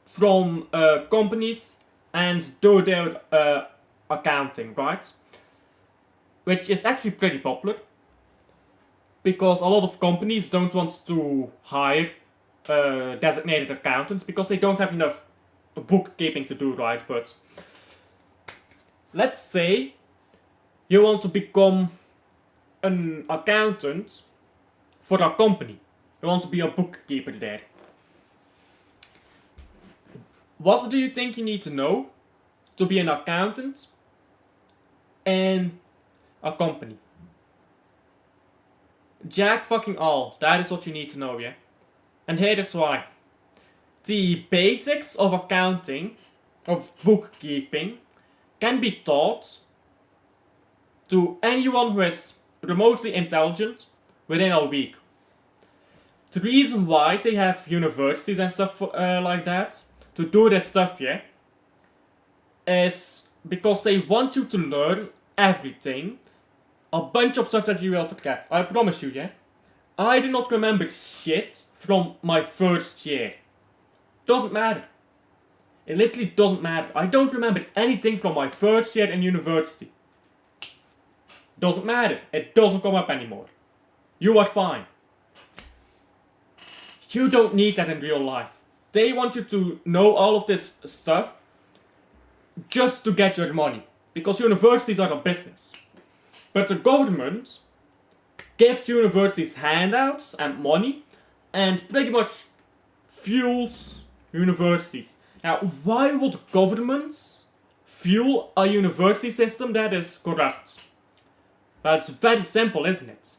from companies and do their accounting, right? Which is actually pretty popular because a lot of companies don't want to hire designated accountants because they don't have enough bookkeeping to do, right? But let's say you want to become an accountant for a company. You want to be a bookkeeper there. What do you think you need to know to be an accountant in a company? Jack fucking all. That is what you need to know, yeah? And here is why. The basics of accounting, of bookkeeping, can be taught to anyone who is remotely intelligent within a week. The reason why they have universities and stuff like that to do that stuff, yeah, is because they want you to learn everything, a bunch of stuff that you will forget. I promise you, yeah. I do not remember shit from my first year. Doesn't matter. It literally doesn't matter. I don't remember anything from my first year in university. Doesn't matter. It doesn't come up anymore. You are fine. You don't need that in real life. They want you to know all of this stuff just to get your money. Because universities are a business. But the government gives universities handouts and money and pretty much fuels universities. Now, why would governments fuel a university system that is corrupt? Well, it's very simple, isn't it?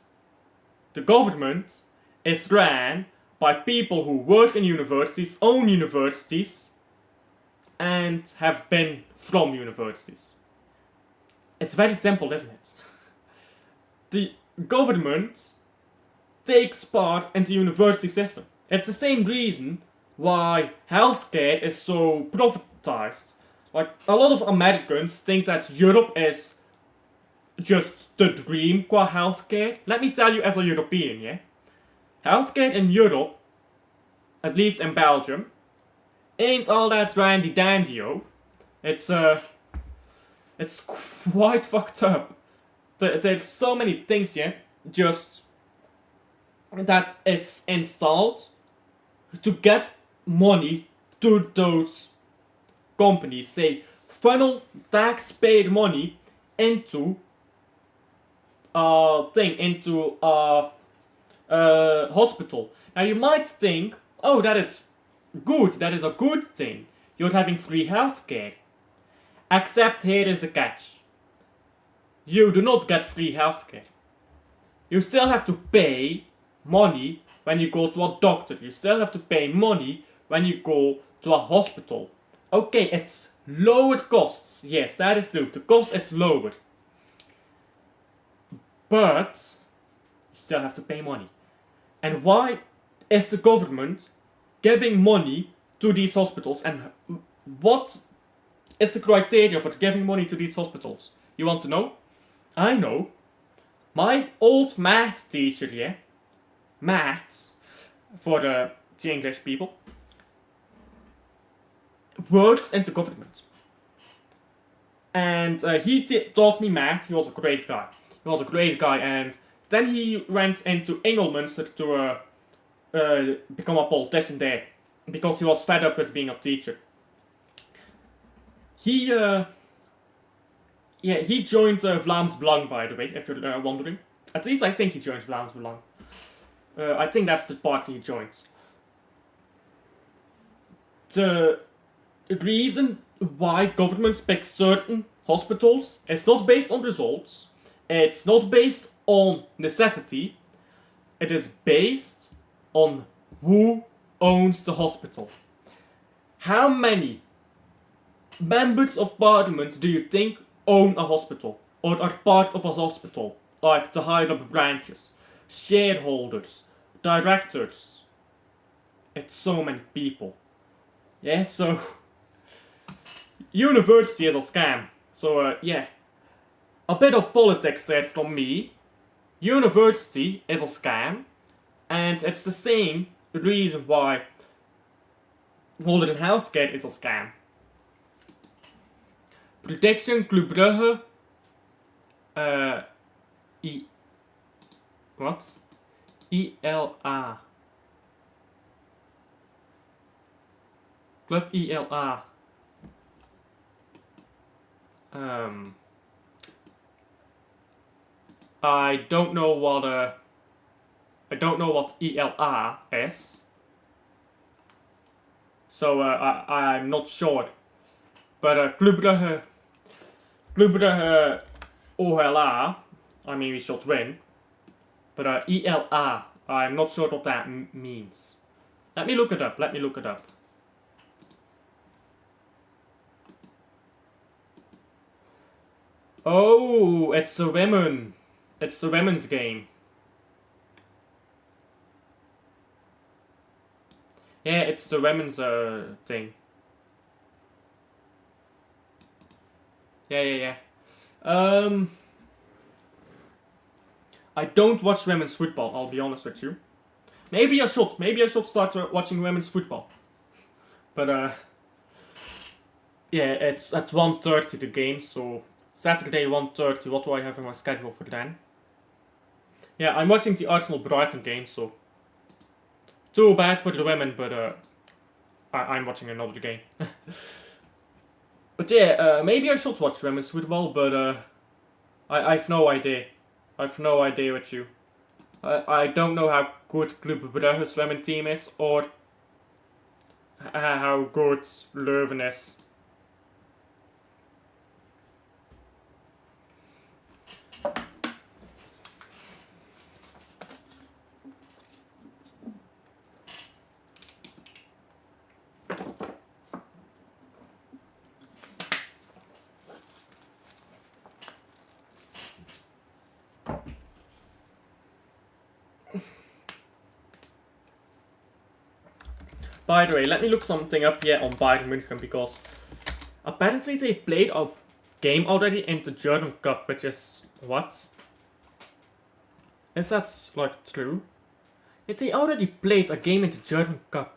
The government is ran by people who work in universities, own universities, and have been from universities. It's very simple, isn't it? The government takes part in the university system. It's the same reason why healthcare is so profitized. Like, a lot of Americans think that Europe is just the dream qua healthcare. Let me tell you as a European, yeah? Healthcare in Europe, at least in Belgium, ain't all that randy dandy-o. It's quite fucked up. There's so many things, yeah, just that is installed to get money to those companies. They funnel taxpayer money into into a hospital. Now you might think, oh, that is good, that is a good thing. You're having free healthcare. Except here is the catch. You do not get free healthcare. You still have to pay money when you go to a doctor. You still have to pay money when you go to a hospital. Okay, it's lowered costs. Yes, that is true. The cost is lower. But you still have to pay money. And why is the government giving money to these hospitals? And what is the criteria for giving money to these hospitals? You want to know? I know. My old math teacher, yeah, maths, for the English people, works in the government. And he taught me math. He was a great guy. And then he went into Engelmunster to become a politician there, because he was fed up with being a teacher. He joined Vlaams Belang, by the way, if you're wondering. At least I think he joined Vlaams Belang. I think that's the party he joined. The reason why governments pick certain hospitals is not based on results. It's not based on necessity. It is based on who owns the hospital. How many members of parliament do you think own a hospital? or are part of a hospital, like the higher up branches, shareholders, directors. It's so many people. Yeah, so university is a scam. So yeah, a bit of politics there from me. University is a scam, and it's the same reason why modern healthcare is a scam. Prediction Club Brugge. What? ILA. Club ILA. I don't know what ELA is. So I'm not sure. But Club Brugge OLA, I mean we should win. But ELA, I'm not sure what that means. Let me look it up. Oh, it's the women. It's the women's game. Yeah, it's the women's thing. Yeah. I don't watch women's football, I'll be honest with you. Maybe I should start watching women's football. But yeah, it's at 1:30 the game, so Saturday 1:30, what do I have in my schedule for then? Yeah, I'm watching the Arsenal-Brighton game, so too bad for the women, but I'm watching another game. But yeah, maybe I should watch women's football, but I've no idea. I've no idea what you. I don't know how good Club Brugge's women's team is, or how good Leuven is. By the way, let me look something up here on Bayern München, because apparently they played a game already in the German Cup, which is what? Is that like true? Yeah, they already played a game in the German Cup.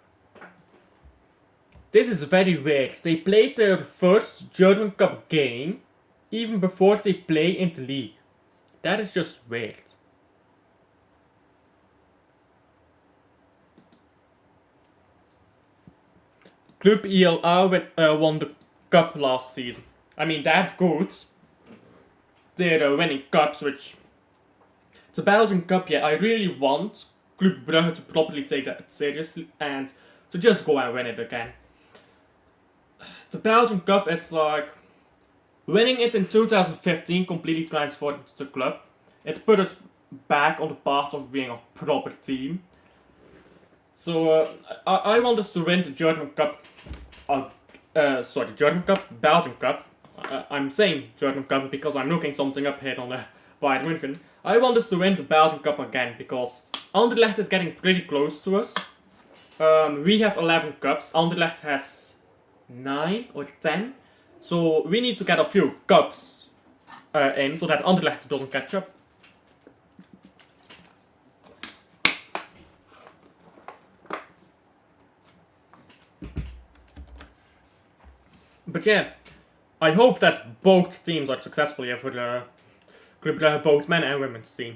This is very weird. They played their first German Cup game even before they play in the league. That is just weird. Club ILA won the cup last season. I mean, that's good. They're winning cups, which... The Belgian Cup, yeah, I really want Club Brugge to properly take that seriously and to just go and win it again. The Belgian Cup is like... Winning it in 2015 completely transformed the club. It put us back on the path of being a proper team. So I want us to win the German Cup. German Cup, Belgian Cup. I'm saying German Cup because I'm looking something up here on the Bayern München. I want us to win the Belgian Cup again because Anderlecht is getting pretty close to us. We have 11 cups. Anderlecht has 9 or 10. So we need to get a few cups in so that Anderlecht doesn't catch up. But yeah, I hope that both teams are successful here for the Club Brugge, both men and women's team.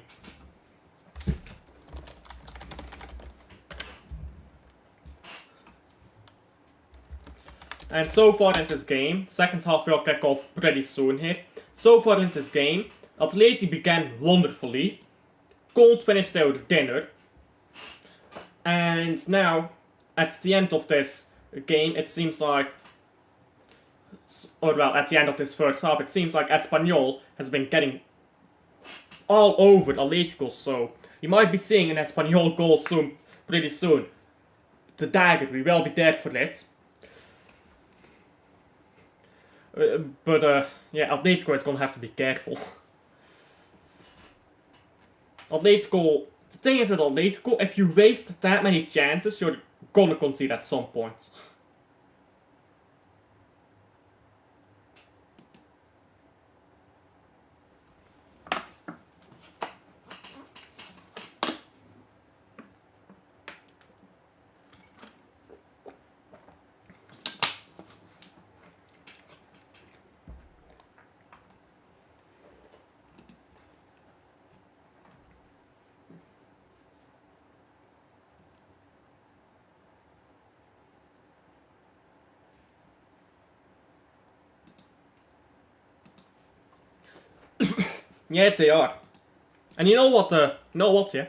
And so far in this game, second half will kick off pretty soon here. So far in this game, Atletico began wonderfully, couldn't finish their dinner, and now, at the end of this game, it seems like, at the end of this first half, it seems like Espanyol has been getting all over Atletico, so you might be seeing an Espanyol goal soon, pretty soon. The dagger, we will be there for it. Yeah, Atletico is gonna have to be careful. Atletico, the thing is with Atletico, if you waste that many chances, you're gonna concede at some point. Yeah, they are. And you know what? Yeah.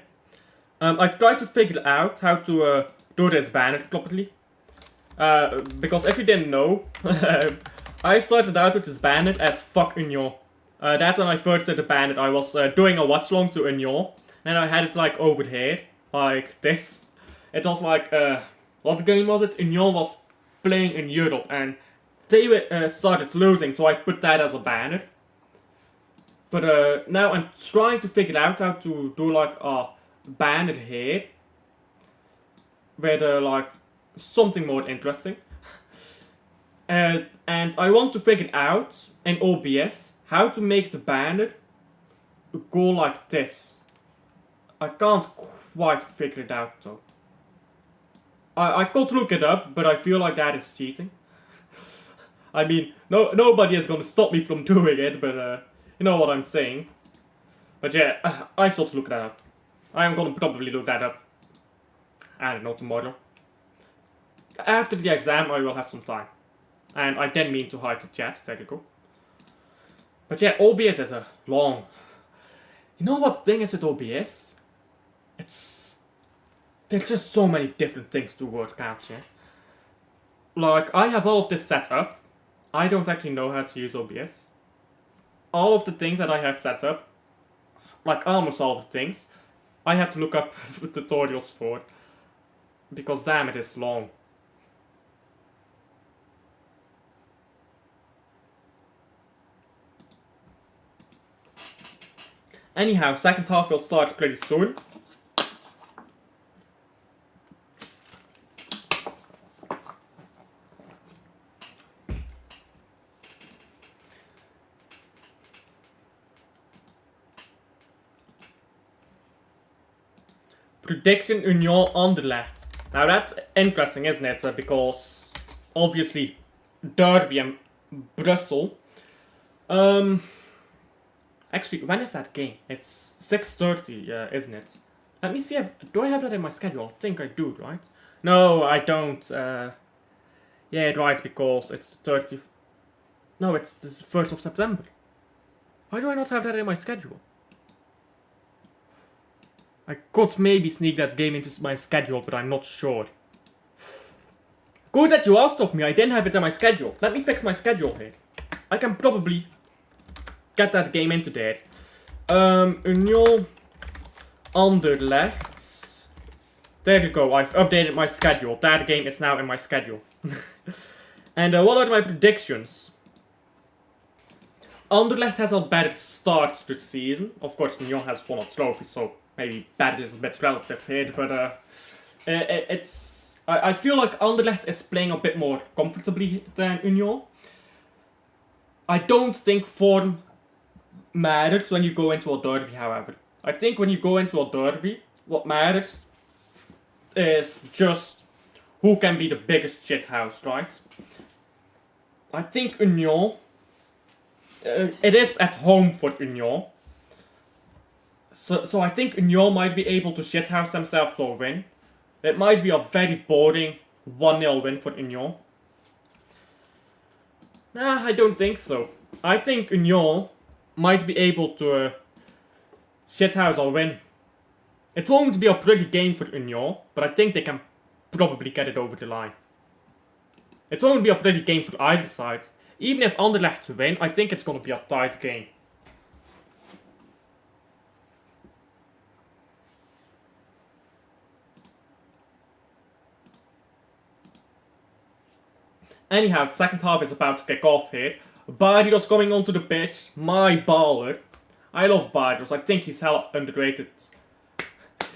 I've tried to figure out how to do this banner properly. Because if you didn't know, I started out with this banner as fuck Union. That's when I first did the banner. I was doing a watchalong to Union, and I had it like over here, like this. It was like, what game was it? Union was playing in Europe, and they started losing, so I put that as a banner. But now I'm trying to figure out how to do like a banner here, with like something more interesting. And I want to figure out in OBS how to make the banner go like this. I can't quite figure it out though. I could look it up, but I feel like that is cheating. I mean, nobody is gonna stop me from doing it, but you know what I'm saying. But yeah, I should look that up. I am gonna probably look that up. I don't know, tomorrow. After the exam, I will have some time. And I didn't mean to hide the chat, there you go. But yeah, OBS is a long... You know what the thing is with OBS? There's just so many different things to work out, yeah? Like, I have all of this set up. I don't actually know how to use OBS. All of the things that I have set up, like almost all of the things, I have to look up tutorials for. Because damn, it is long. Anyhow, second half will start pretty soon. Prediction Union Anderlecht. Now that's interesting, isn't it? Because obviously Derby and Brussels. Actually, when is that game? It's 6:30, isn't it? Let me see if... Do I have that in my schedule? I think I do, right? No, I don't. Yeah, right, because it's 30... No, it's the 1st of September. Why do I not have that in my schedule? I could maybe sneak that game into my schedule, but I'm not sure. Good that you asked of me, I didn't have it in my schedule. Let me fix my schedule here. I can probably get that game into there. Union Anderlecht. There you go, I've updated my schedule. That game is now in my schedule. And what are my predictions? Anderlecht has a better start to the season. Of course, Union has won a trophy, so maybe better is a bit relative here, but I feel like Anderlecht is playing a bit more comfortably than Union. I don't think form matters when you go into a derby, however. I think when you go into a derby, what matters is just who can be the biggest shithouse, right? I think Union... it is at home for Union. So I think Union might be able to shithouse themselves to a win. It might be a very boring 1-0 win for Union. Nah, I don't think so. I think Union might be able to shithouse a win. It won't be a pretty game for Union, but I think they can probably get it over the line. It won't be a pretty game for either side. Even if Anderlecht win, I think it's going to be a tight game. Anyhow, the second half is about to kick off here. Barrios coming onto the pitch. My baller. I love Barrios. I think he's hella underrated.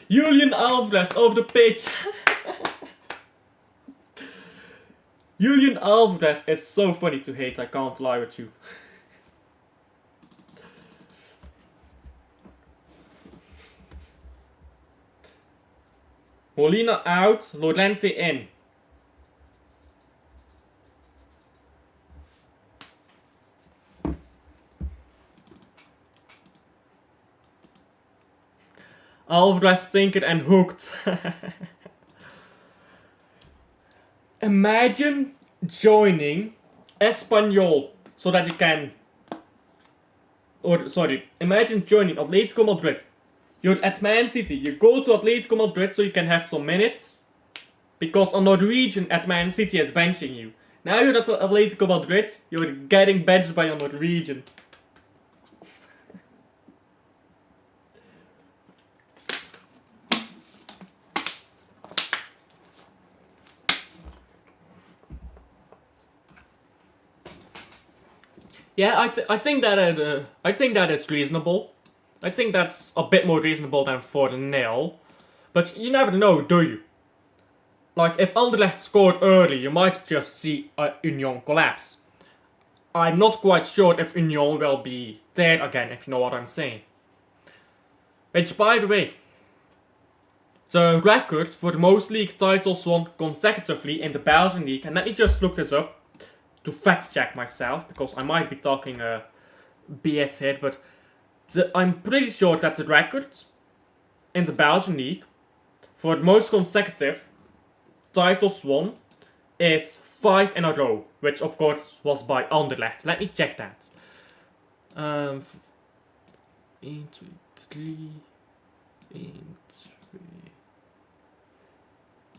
Julian Alvarez over the pitch. Julian Alvarez is so funny to hate, I can't lie with you. Molina out, Lorente in. Alvarez sinker and hooked. Imagine joining Espanyol so that you can... imagine joining Atletico Madrid. You're at Man City, you go to Atletico Madrid so you can have some minutes. Because a Norwegian at Man City is benching you. Now you're at Atletico Madrid, you're getting benched by a Norwegian. Yeah, I think that is reasonable. I think that's a bit more reasonable than 4-0. But you never know, do you? Like, if Anderlecht scored early, you might just see Union collapse. I'm not quite sure if Union will be there again, if you know what I'm saying. Which, by the way, the record for the most league titles won consecutively in the Belgian league, and let me just look this up to fact check myself, because I might be talking BS here, but I'm pretty sure that the record in the Belgian league for the most consecutive titles won is 5 in a row, which of course was by Anderlecht. Let me check that. 1, 2, 3, 1,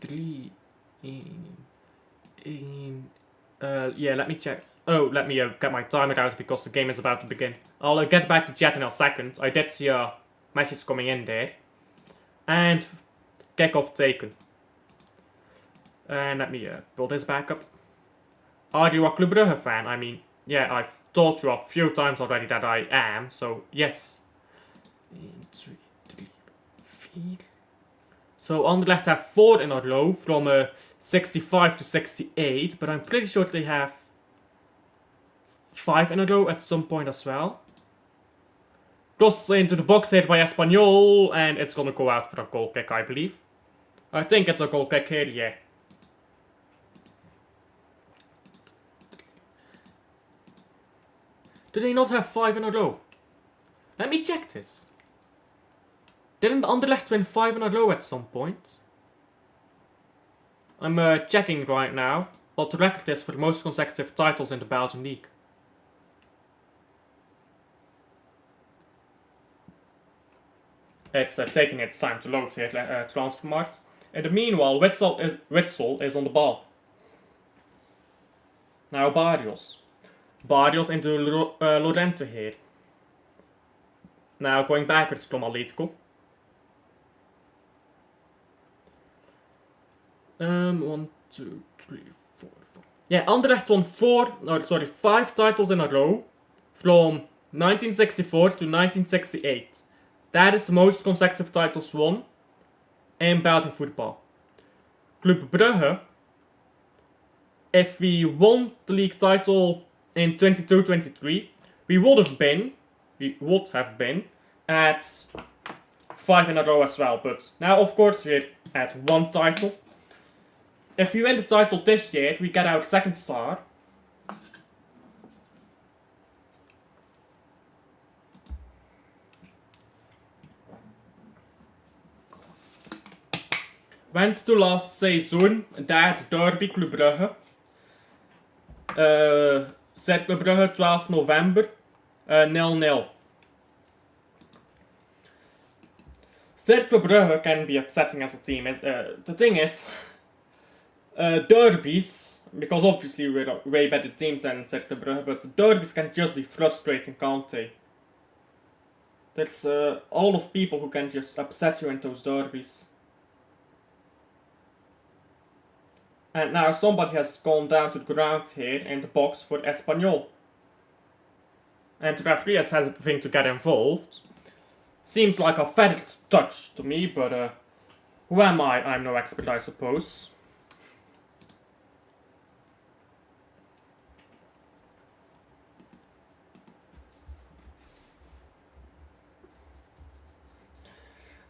2, 3, 1. Yeah, let me check. Oh, let me get my timer out because the game is about to begin. I'll get back to chat in a second. I did see a message coming in there. And kickoff taken. And let me pull this back up. Are you a Club Brugge fan? I mean, yeah, I've told you a few times already that I am, so yes. 1, 2, 3, 4. So Anderlecht have 4 in a row from 65 to 68, but I'm pretty sure they have 5 in a row at some point as well. Cross into the box hit by Espanyol, and it's gonna go out for a goal kick, I believe. I think it's a goal kick here, yeah. Do they not have 5 in a row? Let me check this. Didn't Anderlecht win 5 in a row at some point? I'm checking right now what the record is for the most consecutive titles in the Belgian league. It's taking its time to load here, Transfermarkt. In the meanwhile, Witsel is on the ball. Now Barrios. Barrios into Lorente here. Now going backwards from Atletico. 1, 2, 3, 4, 5. Yeah, Anderlecht won 5 titles in a row from 1964 to 1968. That is the most consecutive titles won in Belgian football. Club Brugge, if we won the league title in 22-23, we would have been at 5 in a row as well. But now, of course, we're at 1 title. If we win the title this year, we get our 2nd star. Went to last seizoen, dat derby Club Brugge. Cercle Brugge, 12 November, 0-0. Cercle Brugge can be upsetting as a team. The thing is, derbies, because obviously we're a way better team than Cercle Brugge, but derbies can just be frustrating, can't they? There's a lot of people who can just upset you in those derbies. And now somebody has gone down to the ground here in the box for Espanyol. and the referee has everything to get involved. Seems like a feathered touch to me, but who am I? I'm no expert, I suppose.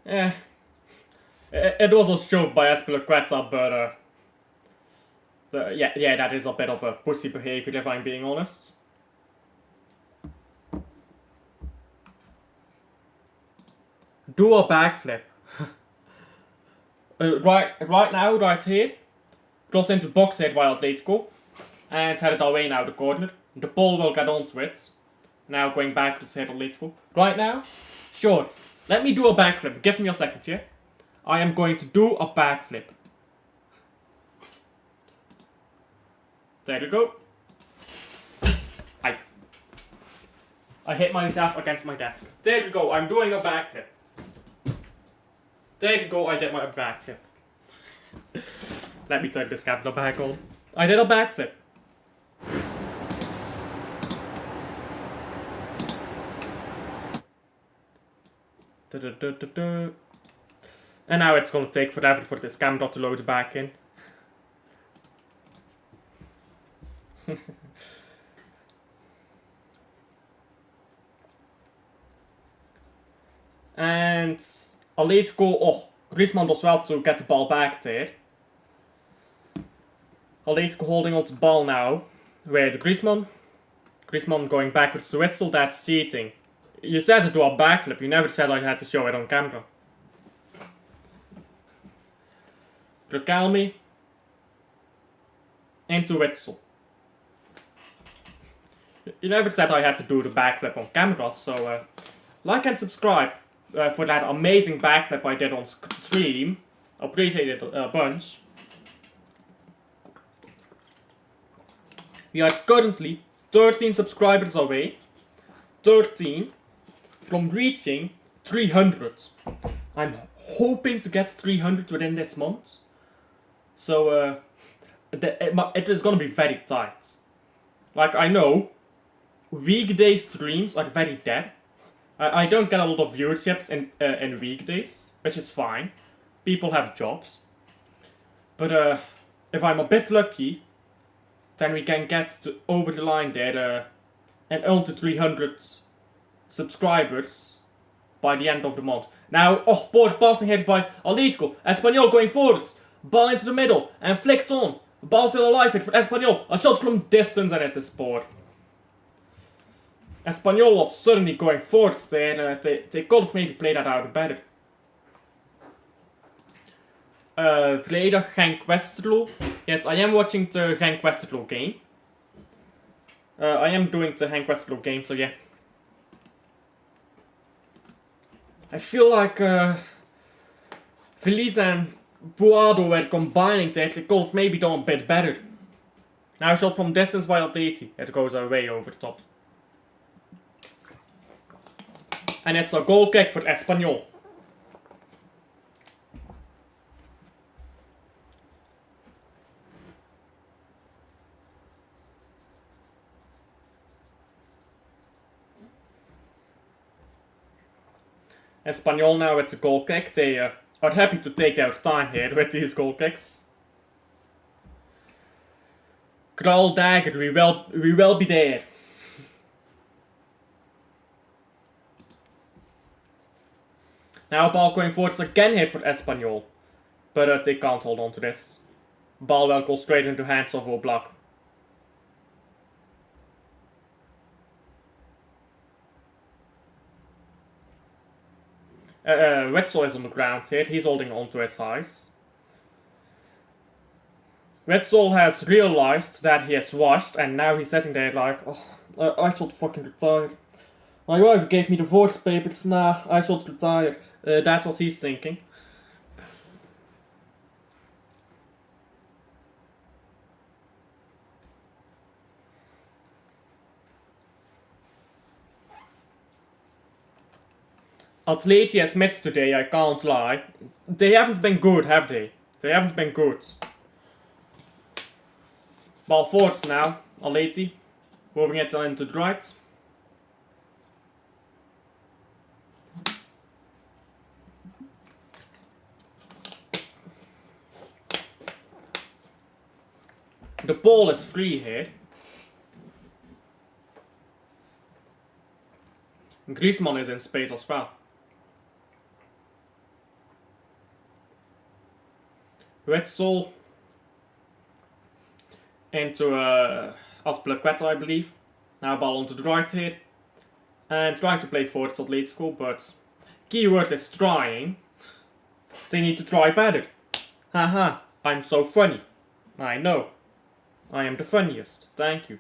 It was a shove by Espanyol, but yeah, that is a bit of a pussy behavior if I'm being honest. Do a backflip. Right now, right here, cross into box head by Atletico, and headed away now the corner. The ball will get onto it. Now going back to head Atletico. Right now, sure. Let me do a backflip. Give me a second here. I am going to do a backflip. There you go. I hit myself against my desk. There you go, I'm doing a backflip. There you go, I did my backflip. Let me turn this camera back on. I did a backflip. And now it's gonna take forever for this camera to load back in. And Atletico, Griezmann does well to get the ball back there. Atletico holding on to the ball now. With Griezmann going backwards to Witsel, that's cheating. You said to do a backflip, you never said I had to show it on camera. Riquelme into Witsel. You never said I had to do the backflip on camera, so like and subscribe for that amazing backflip I did on stream. Appreciate it a bunch. We are currently 13 subscribers away. 13 from reaching 300. I'm hoping to get 300 within this month. So it is gonna be very tight. Like, I know weekday streams are very dead. I don't get a lot of viewerships in weekdays, which is fine. People have jobs. But if I'm a bit lucky, then we can get to over the line there and onto 300 subscribers by the end of the month. Now, poor passing hit by Atletico. Espanyol going forwards. Ball into the middle and flicked on. Ball still alive hit for Espanyol. A shot from distance and it is poor. Espanyol was suddenly going forwards there. They could have maybe played that out better. Vrijdag Genk-Westerlo. Yes, I am watching the Genk-Westerlo game. I am doing the Genk-Westerlo game, so yeah. I feel like Feliz and Buado were combining there. They could have maybe done a bit better. Now shot from distance by Atleti. It goes away over the top. And it's a goal kick for Espanyol. Espanyol now with the goal kick. They are happy to take their time here with these goal kicks. Kral dagger, we will be there. Now ball going forwards again here for Espanyol. But they can't hold on to this. Ball will go straight into hands of Oblak. Witsel is on the ground here. He's holding on to his eyes. Witsel has realized that he has washed and now he's sitting there like, I should fucking retire. My wife gave me divorce papers, nah, I should retire. That's what he's thinking. Atleti has met today, I can't lie. They haven't been good, have they? They haven't been good. Ball forwards now, Atleti. Moving it into the right. The ball is free here. Griezmann is in space as well. Wetzel into Aspilicueta, I believe. Now ball onto the right here. And trying to play forward to Atletico, but keyword is trying. They need to try better. Haha, I'm so funny. I know. I am the funniest. Thank you.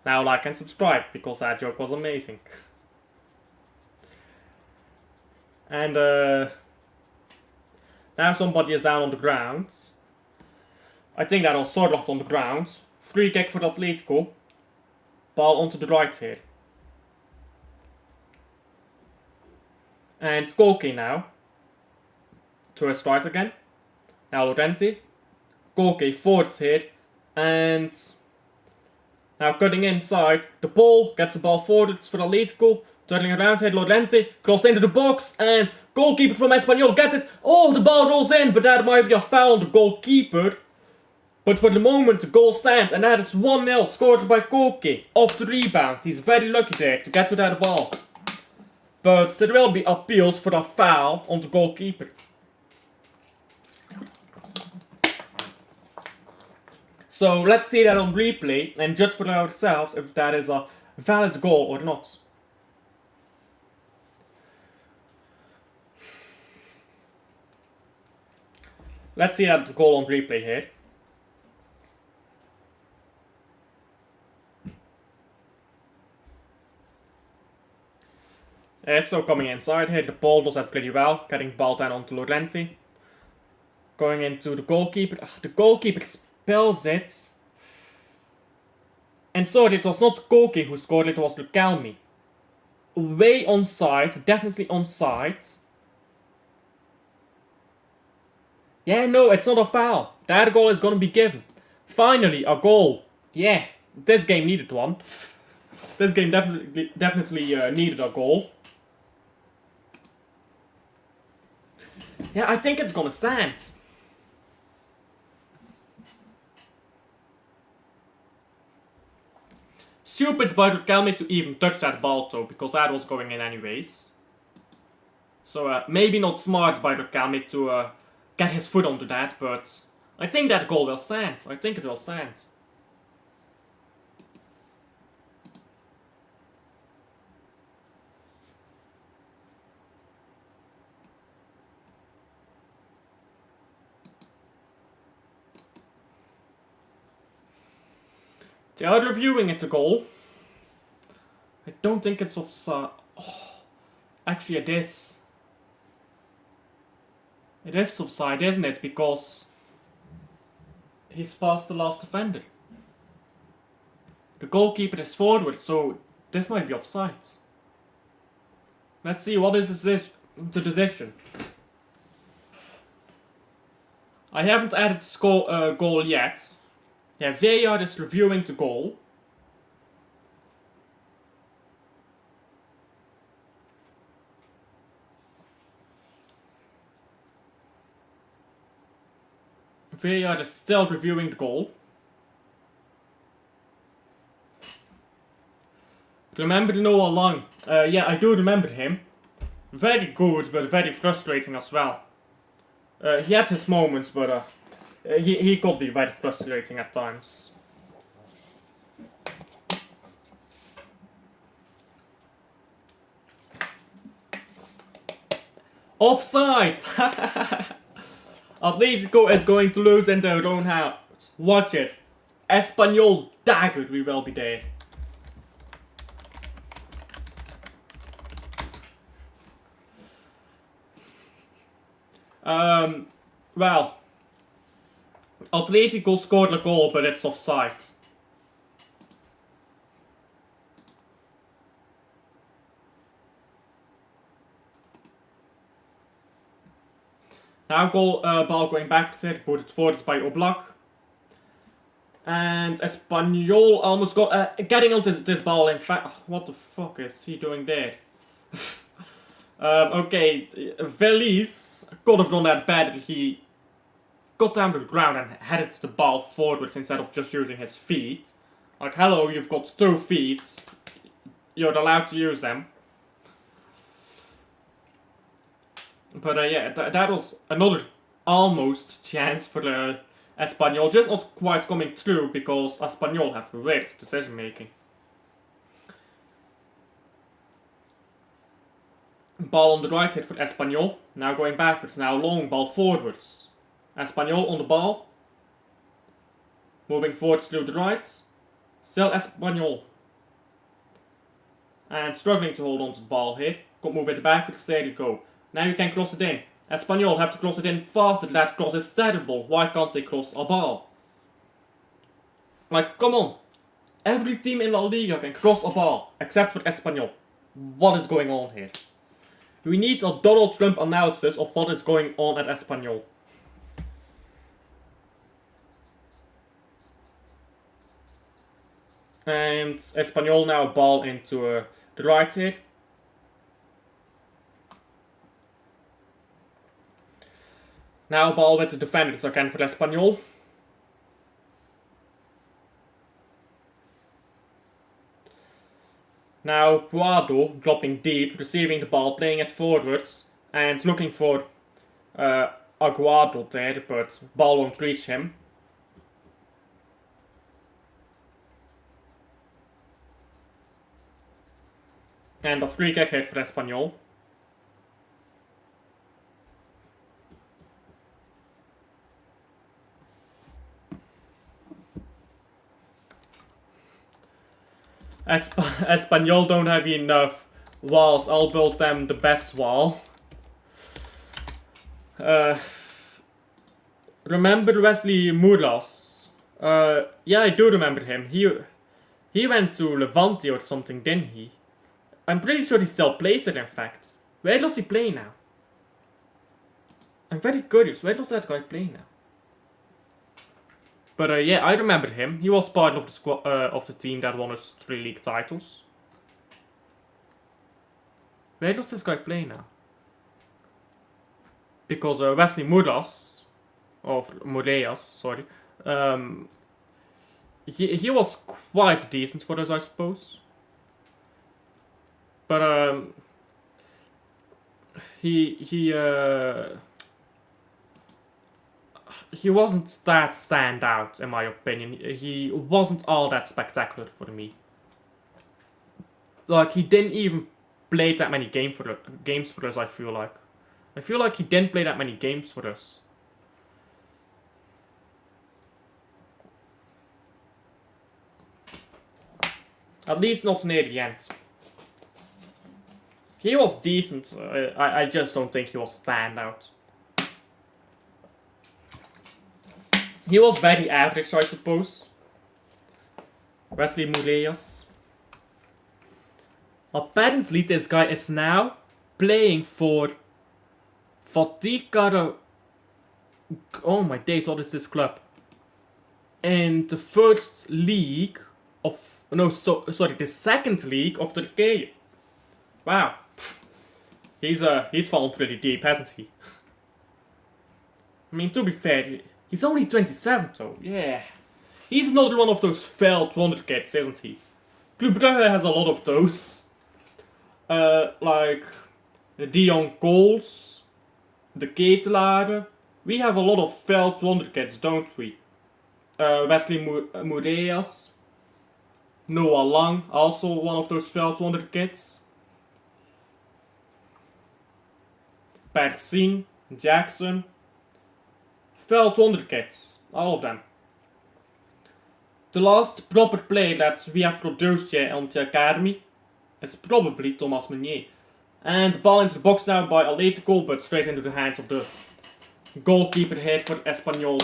Now like and subscribe, because that joke was amazing. And now somebody is down on the ground. I think that was Sorloth on the ground. Free kick for Atletico. Ball onto the right here. And Koke now. To his right again. Now Llorente. Koke forwards here. And now cutting inside. The ball gets the ball forward. It's for Atletico. Turning around here. Llorente. Cross into the box. And goalkeeper from Espanyol gets it. Oh, the ball rolls in. But that might be a foul on the goalkeeper. But for the moment, the goal stands, and that is 1-0, scored by Koke, off the rebound. He's very lucky there to get to that ball. But there will be appeals for a foul on the goalkeeper. So let's see that on replay, and judge for ourselves if that is a valid goal or not. Let's see that goal on replay here. So coming inside here, the ball does that pretty well, getting the ball down onto Llorente. Going into the goalkeeper. The goalkeeper spills it. And so it was not Koke who scored, it was Lucalmi. Way onside, definitely onside. Yeah, no, it's not a foul. That goal is gonna be given. Finally, a goal. Yeah, this game needed one. This game definitely needed a goal. Yeah, I think it's gonna stand. Stupid by Lucalmi to even touch that ball though, because that was going in anyways. So maybe not smart by Lucalmi to get his foot onto that, but I think that goal will stand. I think it will stand. They are reviewing it, the goal. I don't think it's offside. Oh, actually it is. It is offside, isn't it? Because he's past the last defender. The goalkeeper is forward, so this might be offside. Let's see, what is the decision? I haven't added goal yet. Yeah, VAR is reviewing the goal. VAR is still reviewing the goal. Remember Noah Long? Yeah, I do remember him. Very good, but very frustrating as well. He had his moments, but he could be very frustrating at times. Offside! Atletico is going to lose in their own house. Watch it. Espanyol daggered, we will be there. Well, Atletico scored a goal, but it's offside. Now ball going back to it, put it forward by Oblak. And Espanyol almost got, getting onto this ball in fact. What the fuck is he doing there? Okay, Velis could have done that better. He got down to the ground and headed the ball forwards instead of just using his feet. Like, hello, you've got 2 feet. You're allowed to use them. But yeah, that was another almost chance for Espanyol. Just not quite coming through because Espanyol have weird decision making. Ball on the right hit for Espanyol. Now going backwards. Now long ball forwards. Espanyol on the ball. Moving forwards to the right. Still Espanyol. And struggling to hold on to the ball here. Got move it backwards. There you go. Now you can cross it in. Espanyol have to cross it in faster. That cross is terrible. Why can't they cross a ball? Like, come on. Every team in La Liga can cross a ball. Except for Espanyol. What is going on here? We need a Donald Trump analysis of what is going on at Espanyol. And Espanyol now ball into the right here. Now ball with the defenders again for Espanyol. Now Puado dropping deep, receiving the ball, playing it forwards, and looking for Aguado there, but ball won't reach him. And a free kick hit for Espanyol. Espanyol don't have enough walls. I'll build them the best wall. Remember Wesley Muras? Yeah, I do remember him. He went to Levante or something, didn't he? I'm pretty sure he still plays it, in fact. Where does he play now? I'm very curious. Where does that guy play now? But yeah, I remember him. He was part of the squad of the team that won its 3 league titles. Where does this guy play now? Because Wesley Muras, or Moreas, sorry, he was quite decent for us, I suppose. But he wasn't that standout, in my opinion. He wasn't all that spectacular for me. Like, he didn't even play that many games for us, I feel like. I feel like he didn't play that many games for us. At least not near the end. He was decent. I just don't think he was standout. He was very average, I suppose. Wesley Moreas. Apparently, this guy is now playing for Atletico. Oh my days, what is this club? In the first league of... No, sorry, the second league of Turkey. Wow. He's fallen pretty deep, hasn't he? I mean, to be fair, he's only 27 though, yeah. He's another one of those failed wonder kids, isn't he? Club Brugge has a lot of those. Like Dion Coles, the Ketelaar. We have a lot of failed wonder kids, don't we? Wesley Moreas, Noah Lang, also one of those failed wonder kids. Persin, Jackson. Failed wonder kids, all of them. The last proper player that we have produced here on the academy is probably Thomas Meunier. And ball into the box now by Atletico, but straight into the hands of the goalkeeper here for Espanyol.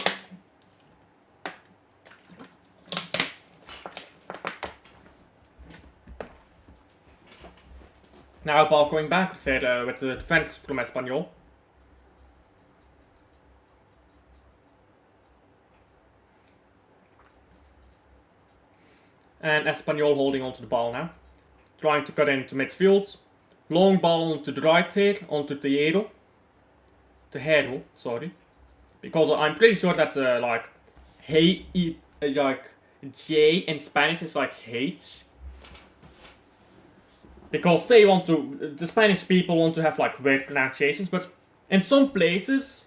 Now ball going backwards here with the defenders from Espanyol. And Espanyol holding onto the ball now. Trying to cut into midfield. Long ball onto the right here, onto Tejero, sorry. Because I'm pretty sure that like like J in Spanish is like H. Because the Spanish people want to have like weird pronunciations, but in some places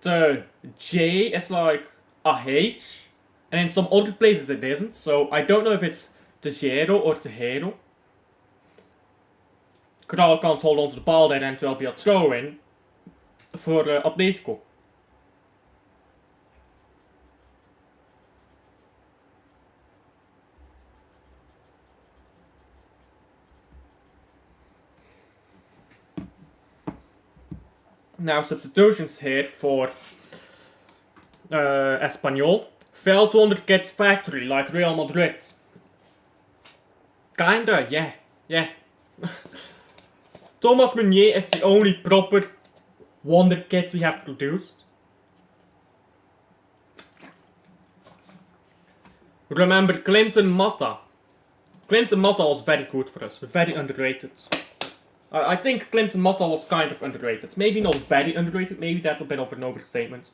the J is like a H, and in some other places it isn't. So I don't know if it's Tejero or Tejero. Kral can't hold on to the ball there, and it will be a throw-in for Atletico. Now substitutions here for Espanyol. Failed to undercut factory like Real Madrid. Kinda, yeah. Thomas Meunier is the only proper wonder kid we have produced. Remember Clinton Mata. Clinton Mata was very good for us, very underrated. I think Clinton Mata was kind of underrated. Maybe not very underrated, maybe that's a bit of an overstatement.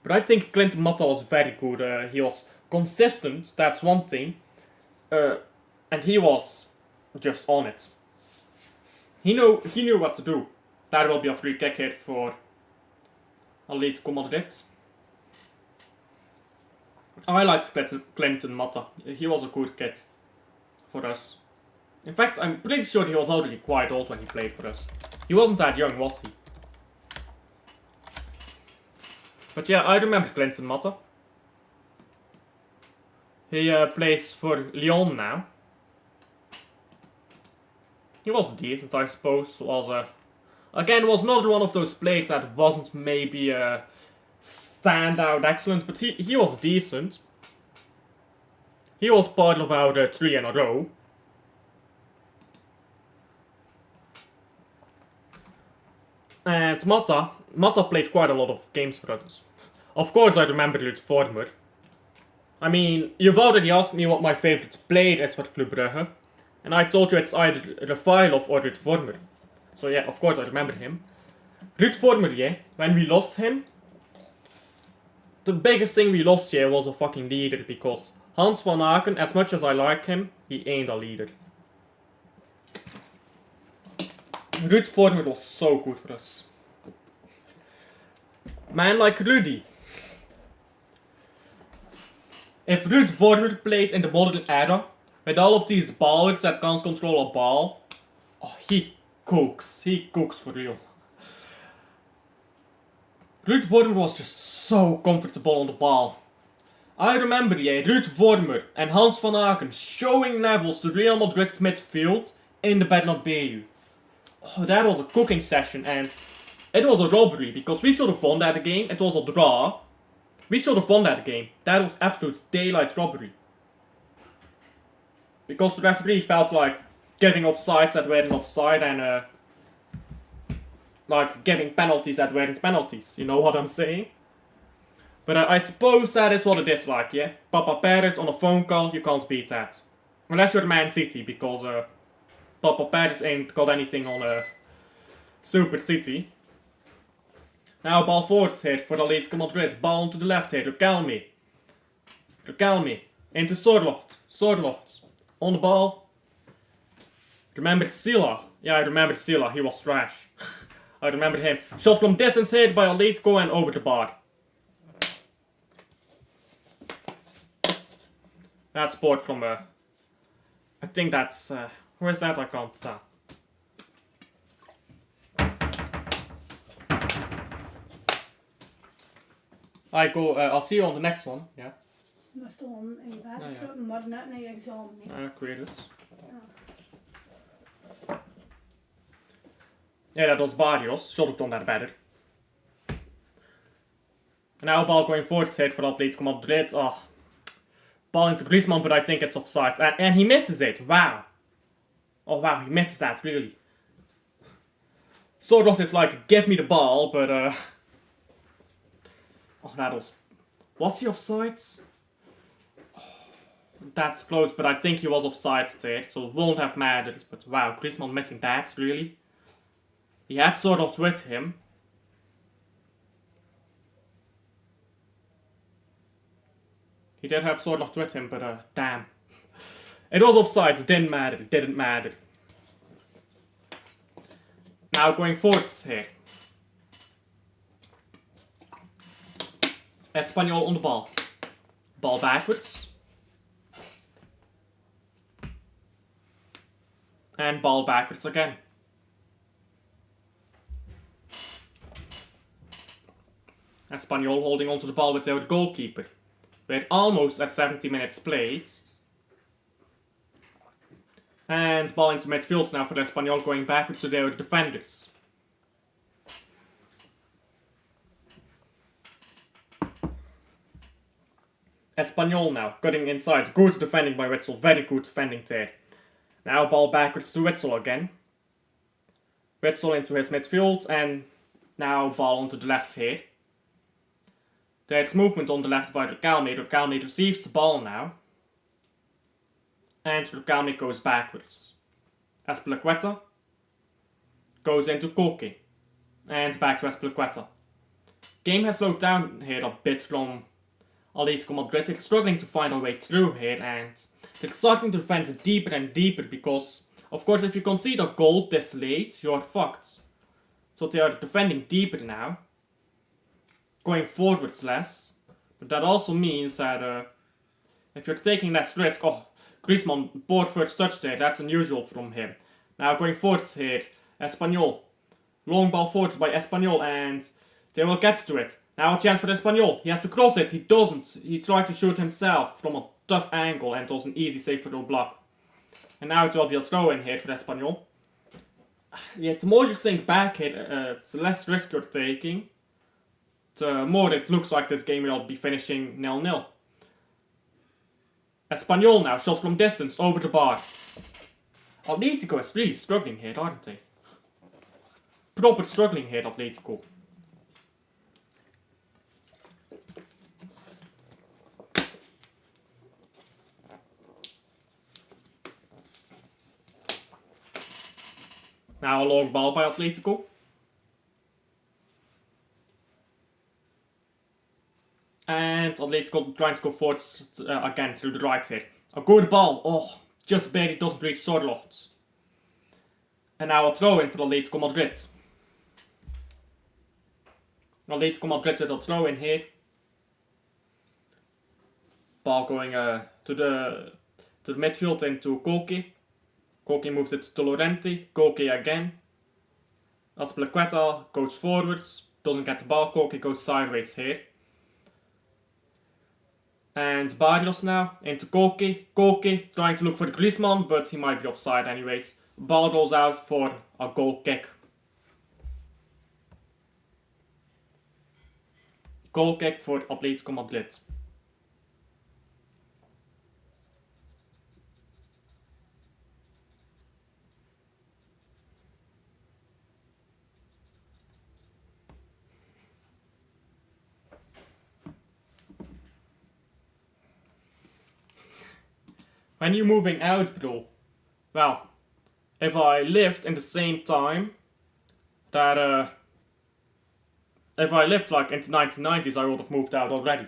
But I think Clinton Mata was very good. He was consistent, that's one thing. And he was just on it. He knew what to do. That will be a free kick here for Atletico Madrid. I liked Clinton Mata. He was a good kid for us. In fact, I'm pretty sure he was already quite old when he played for us. He wasn't that young, was he? But yeah, I remember Clinton Mata. He plays for Lyon now. He was decent, I suppose. Was another one of those players that wasn't maybe a standout excellent, but he was decent. He was part of our 3 in a row. And Mata played quite a lot of games for us. Of course, I remember Ruud Vormer. I mean, you've already asked me what my favorite player is for Club Brugge. And I told you it's either Refailov or Ruud Vormer. So yeah, of course I remember him. Ruud Vormer, yeah, when we lost him, the biggest thing we lost here was a fucking leader, because Hans van Aken, as much as I like him, he ain't a leader. Ruud Vormer was so good for us. Man like Rudy. If Ruud Vormer played in the modern era, with all of these ballers that can't control a ball, oh, he cooks for real. Ruud Vormer was just so comfortable on the ball. I remember, Ruud Vormer and Hans van Aken showing levels to Real Madrid's midfield in the Bernabeu. Oh, that was a cooking session, and it was a robbery, because we should have won that game. It was a draw. We should have won that game. That was absolute daylight robbery. Because the referee felt like giving offsides that weren't offside, and like giving penalties that weren't penalties. You know what I'm saying? But I suppose that is what it is like, yeah? Papa Perez on a phone call, you can't beat that. Unless you're Man City, because Papa Perez ain't got anything on Super City. Now ball forward here for Atletico Madrid. Ball onto the left here, Riquelme. Into Sorloth. On the ball. Remembered Silla. Yeah, I remembered Silla, he was trash. I remember him. Shot from distance here by Atletico and over the bar. That's sport from I think that's where's that? I can't tell. I'll see you on the next one, yeah. Måste om i världen, modern i examen. Credits. Yeah, that was Barrios. Should have done that better. Now ball going forward here for Atletico Madrid. Oh. Ball into Griezmann, but I think it's offside. And he misses it. Wow. Oh wow, he misses that, really. Sort of is like, give me the ball, but oh, that was... Was he offside? Oh, that's close, but I think he was offside there, so it won't have mattered. But wow, Griezmann missing that, really. He had sort of with him. He did have Sorloth with him, but damn. It was offside, it didn't matter, it didn't matter. Now going forwards here. Espanyol on the ball. Ball backwards. And ball backwards again. Espanyol holding onto the ball without the goalkeeper. We're almost at 70 minutes played. And ball into midfield now for Espanyol, going backwards to their defenders. Espanyol now, cutting inside. Good defending by Witsel, very good defending there. Now ball backwards to Witsel again. Witsel into his midfield, and now ball onto the left here. There's movement on the left by Rukalme. Rukalme receives the ball now. And Rukalme goes backwards. Espanyol goes into Koke. And back to Espanyol. Game has slowed down here a bit from Atletico Madrid. They're struggling to find a way through here, and they're starting to defend deeper and deeper because, of course, if you concede a goal this late, you're fucked. So they are defending deeper now. Going forwards less. But that also means that if you're taking less risk... Oh, Griezmann, board first touch there. That's unusual from him. Now going forwards here. Espanyol. Long ball forwards by Espanyol, and they will get to it. Now a chance for Espanyol. He has to cross it. He doesn't. He tried to shoot himself from a tough angle, and it was an easy save for the block. And now it will be a throw in here for Espanyol. Yeah, the more you think back here, the less risk you're taking. The more it looks like this game will be finishing 0-0. Espanyol now, shot from distance, over the bar. Atletico is really struggling here, aren't they? Proper struggling here, Atletico. Now a long ball by Atletico. And Atletico trying to go forwards again through the right here. A good ball. Oh, just barely doesn't reach Sorloth. And now a throw in for Atletico Madrid. Atletico Madrid with a throw in here. Ball going to the midfield into Koke. Koke moves it to Llorente. Koke again. Azpilicueta goes forwards. Doesn't get the ball. Koke goes sideways here. And Barrios now into Koke. Koke trying to look for Griezmann, but he might be offside anyways. Ball rolls out for a goal kick. Goal kick for Atletico Madrid. When you're moving out, bro, well, if I lived in the same time that, if I lived like in the 1990s, I would have moved out already.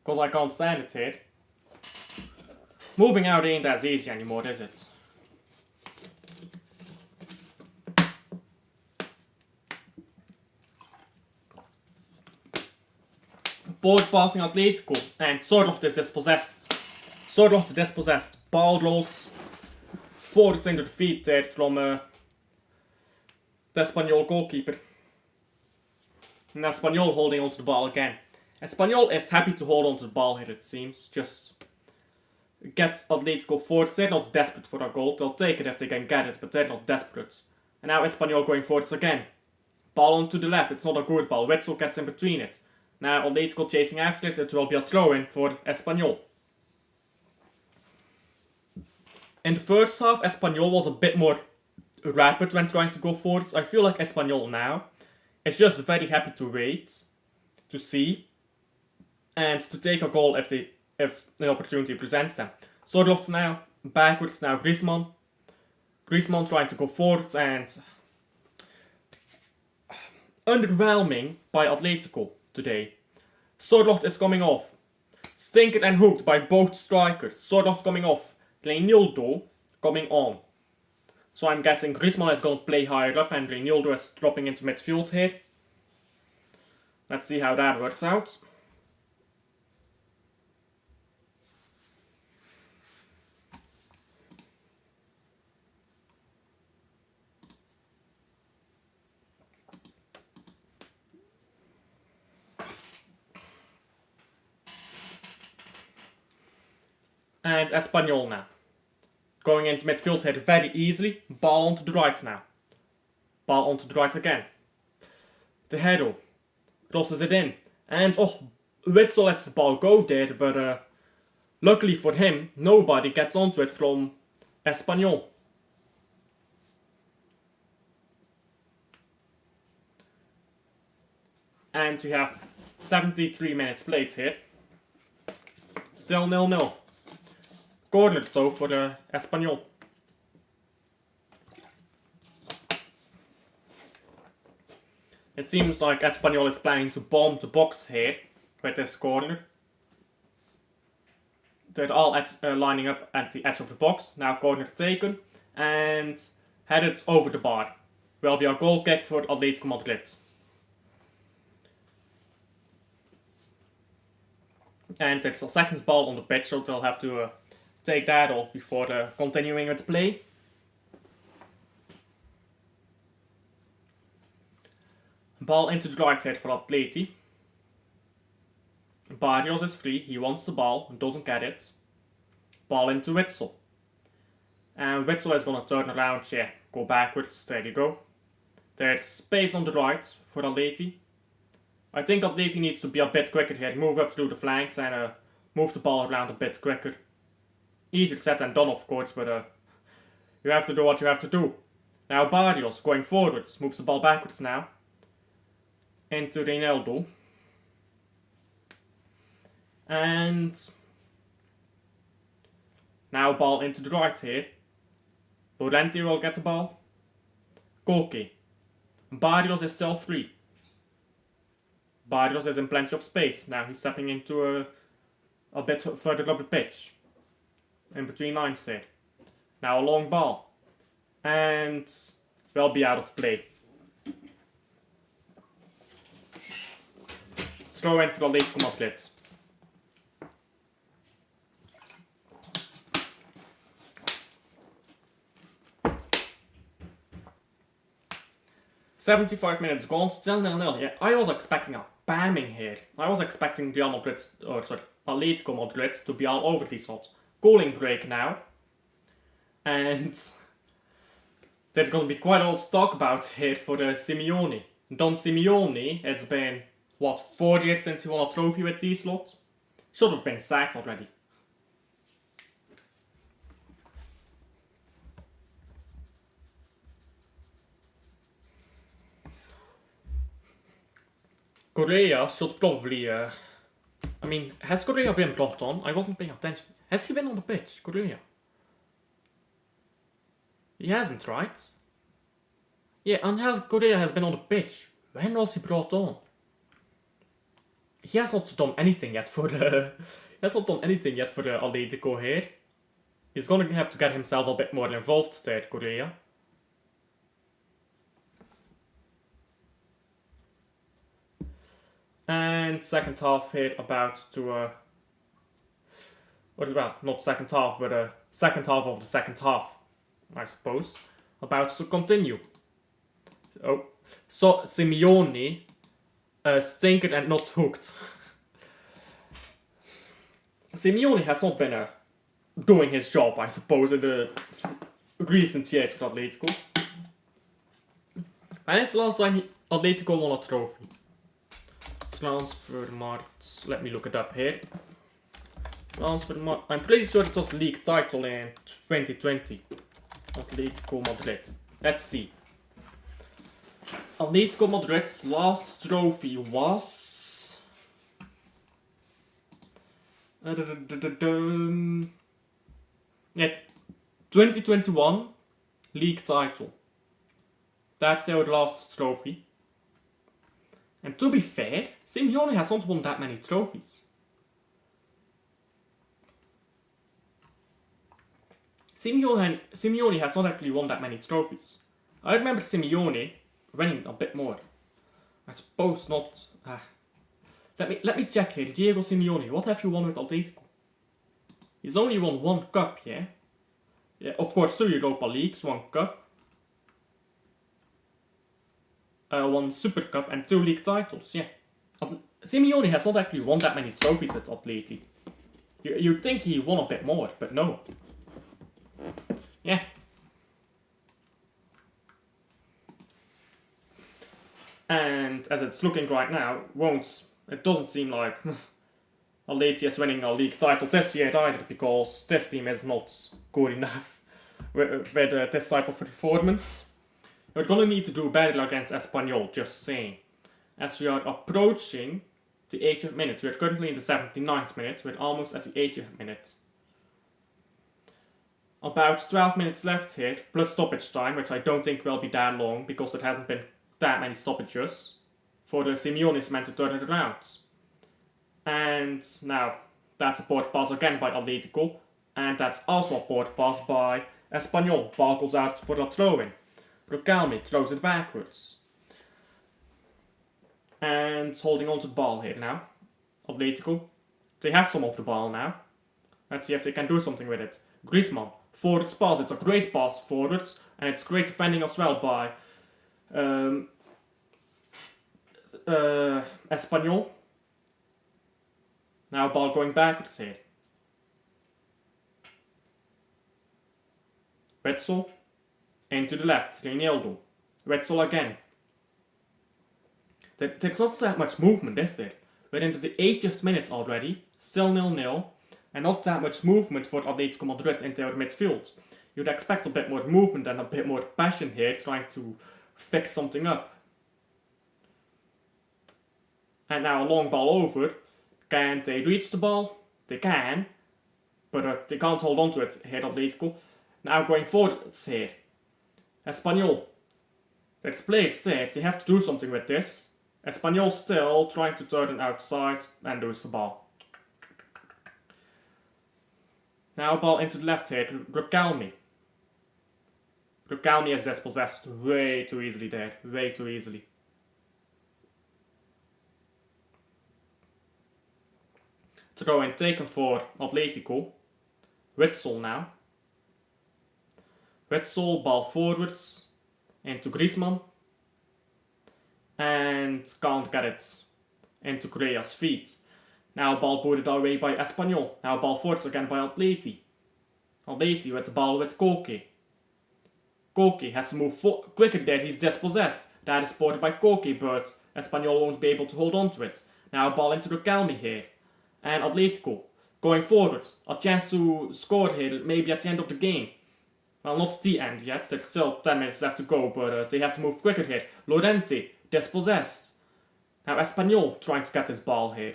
Because I can't stand it here. Moving out ain't as easy anymore, is it? Board passing Atletico, and Sorloth is dispossessed. Sorloth dispossessed. Ball rolls forwards into the feet there from the Espanyol goalkeeper. And Espanyol holding onto the ball again. Espanyol is happy to hold onto the ball here, it seems. Just gets Atletico forwards. They're not desperate for a goal. They'll take it if they can get it, but they're not desperate. And now Espanyol going forwards again. Ball onto the left. It's not a good ball. Witsel gets in between it. Now Atletico chasing after it. It will be a throw-in for Espanyol. In the first half, Espanyol was a bit more rapid when trying to go forwards. I feel like Espanyol now is just very happy to wait, to see, and to take a goal if the opportunity presents them. Sorloth now, backwards now, Griezmann. Griezmann trying to go forwards, and underwhelming by Atletico today. Sorloth is coming off. Stinkered and hooked by both strikers. Sort coming off. Reinildo coming on. So I'm guessing Griezmann is going to play higher up and Reinildo is dropping into midfield here. Let's see how that works out. And Espanyol now. Going into midfield here very easily. Ball onto the right now. Ball onto the right again. Tejero crosses it in. And Witsel lets the ball go there, but luckily for him, nobody gets onto it from Espanyol. And we have 73 minutes played here. Still 0-0. Corner though for Espanyol. It seems like Espanyol is planning to bomb the box here with this corner. They're all lining up at the edge of the box. Now corner taken and headed over the bar. Will be a goal kick for Atletico Madrid. And it's a second ball on the pitch, so they'll have to take that off before continuing with play. Ball into the right head for Atleti. Barrios is free, he wants the ball and doesn't get it. Ball into Witsel. And Witsel is going to turn around, go backwards, there you go. There's space on the right for Atleti. I think Atleti needs to be a bit quicker here, move up through the flanks and move the ball around a bit quicker. Easier said than done, of course, but you have to do what you have to do. Now Barrios going forwards, moves the ball backwards now. Into Reinildo. And now ball into the right here. Llorente will get the ball. Koke. Barrios is still free. Barrios is in plenty of space. Now he's stepping into a bit further up the pitch. In between lines there. Now a long ball. And will be out of play. Throw in for Atletico Madrid. "75 minutes gone, still 0-0. Yeah, I was expecting a bamming here. I was expecting Atletico Madrid to be all over these shots. Goaling break now. And there's going to be quite a lot to talk about here for Simeone. Don Simeone, it's been, 4 years since he won a trophy with these lot? Should have been sacked already. Correa should probably, has Correa been brought on? I wasn't paying attention. Has he been on the pitch, Correa? He hasn't, right? Yeah, Angel Correa has been on the pitch. When was he brought on? He has not done anything yet for Atletico here. He's going to have to get himself a bit more involved there, Correa. And second half here about to not second half, but second half of the second half, I suppose, about to continue. Oh, so Simeone. Stinkered and not hooked. Simeone has not been doing his job, I suppose, in the recent years for Atletico. And it's the last time Atletico won a trophy. Transfermarkt. Let me look it up here. Transfermarkt. I'm pretty sure it was league title in 2020. Atletico Madrid. Let's see. Atletico Madrid's last trophy was... Yeah, 2021 league title. That's their last trophy. And to be fair, Simeone has not won that many trophies. Simeone has not actually won that many trophies. I remember Simeone winning a bit more. I suppose not. Let me check here. Diego Simeone, what have you won with Atletico? He's only won 1 cup, yeah? Yeah, of course, 2 Europa Leagues, 1 cup. 1 Super Cup and 2 league titles, yeah. Simeone has not actually won that many trophies with Atleti. You'd think he won a bit more, but no. Yeah. And as it's looking right now, it doesn't seem like Atleti is winning a league title this year either, because this team is not good enough with this type of performance. We're gonna need to do better against Espanyol, just saying. As we are approaching the 80th minute, we're currently in the 79th minute, we're almost at the 80th minute. About 12 minutes left here, plus stoppage time, which I don't think will be that long, because there hasn't been that many stoppages for the Simeone's men to turn it around. And now, that's a board pass again by Atletico, and that's also a board pass by Espanyol. Ball goes out for a throw-in. Rocalmi throws it backwards. And holding on to the ball here now. Atletico. They have some of the ball now. Let's see if they can do something with it. Griezmann, forwards pass. It's a great pass forwards, and it's great defending as well by Espanyol. Now ball going backwards here. Wetzel. Into the left, Reinaldo. Wetzel again. There's not that much movement, is there? We're into the 80th minute already, still 0-0, and not that much movement for Atletico Madrid into their midfield. You'd expect a bit more movement and a bit more passion here, trying to fix something up. And now a long ball over. Can they reach the ball? They can, but they can't hold on to it here, Atletico. Now going forwards here. Espanyol. There's players there, they have to do something with this. Espanyol still trying to turn it outside and lose the ball. Now ball into the left here, Rocalmi. Rocalmi is dispossessed way too easily there, way too easily. Throw in taken for Atletico. Witzel now. Wetzel, ball forwards, into Griezmann, and can't get it into Correa's feet. Now ball booted away by Espanyol. Now ball forwards again by Atleti. Atleti with the ball with Koke. Koke has to move quicker there, he's dispossessed. That is supported by Koke, but Espanyol won't be able to hold on to it. Now ball into Rocalmi here. And Atletico going forwards. A chance to score here, maybe at the end of the game. Well, not the end yet, there's still 10 minutes left to go, but they have to move quicker here. Llorente, dispossessed. Now Espanyol trying to get this ball here.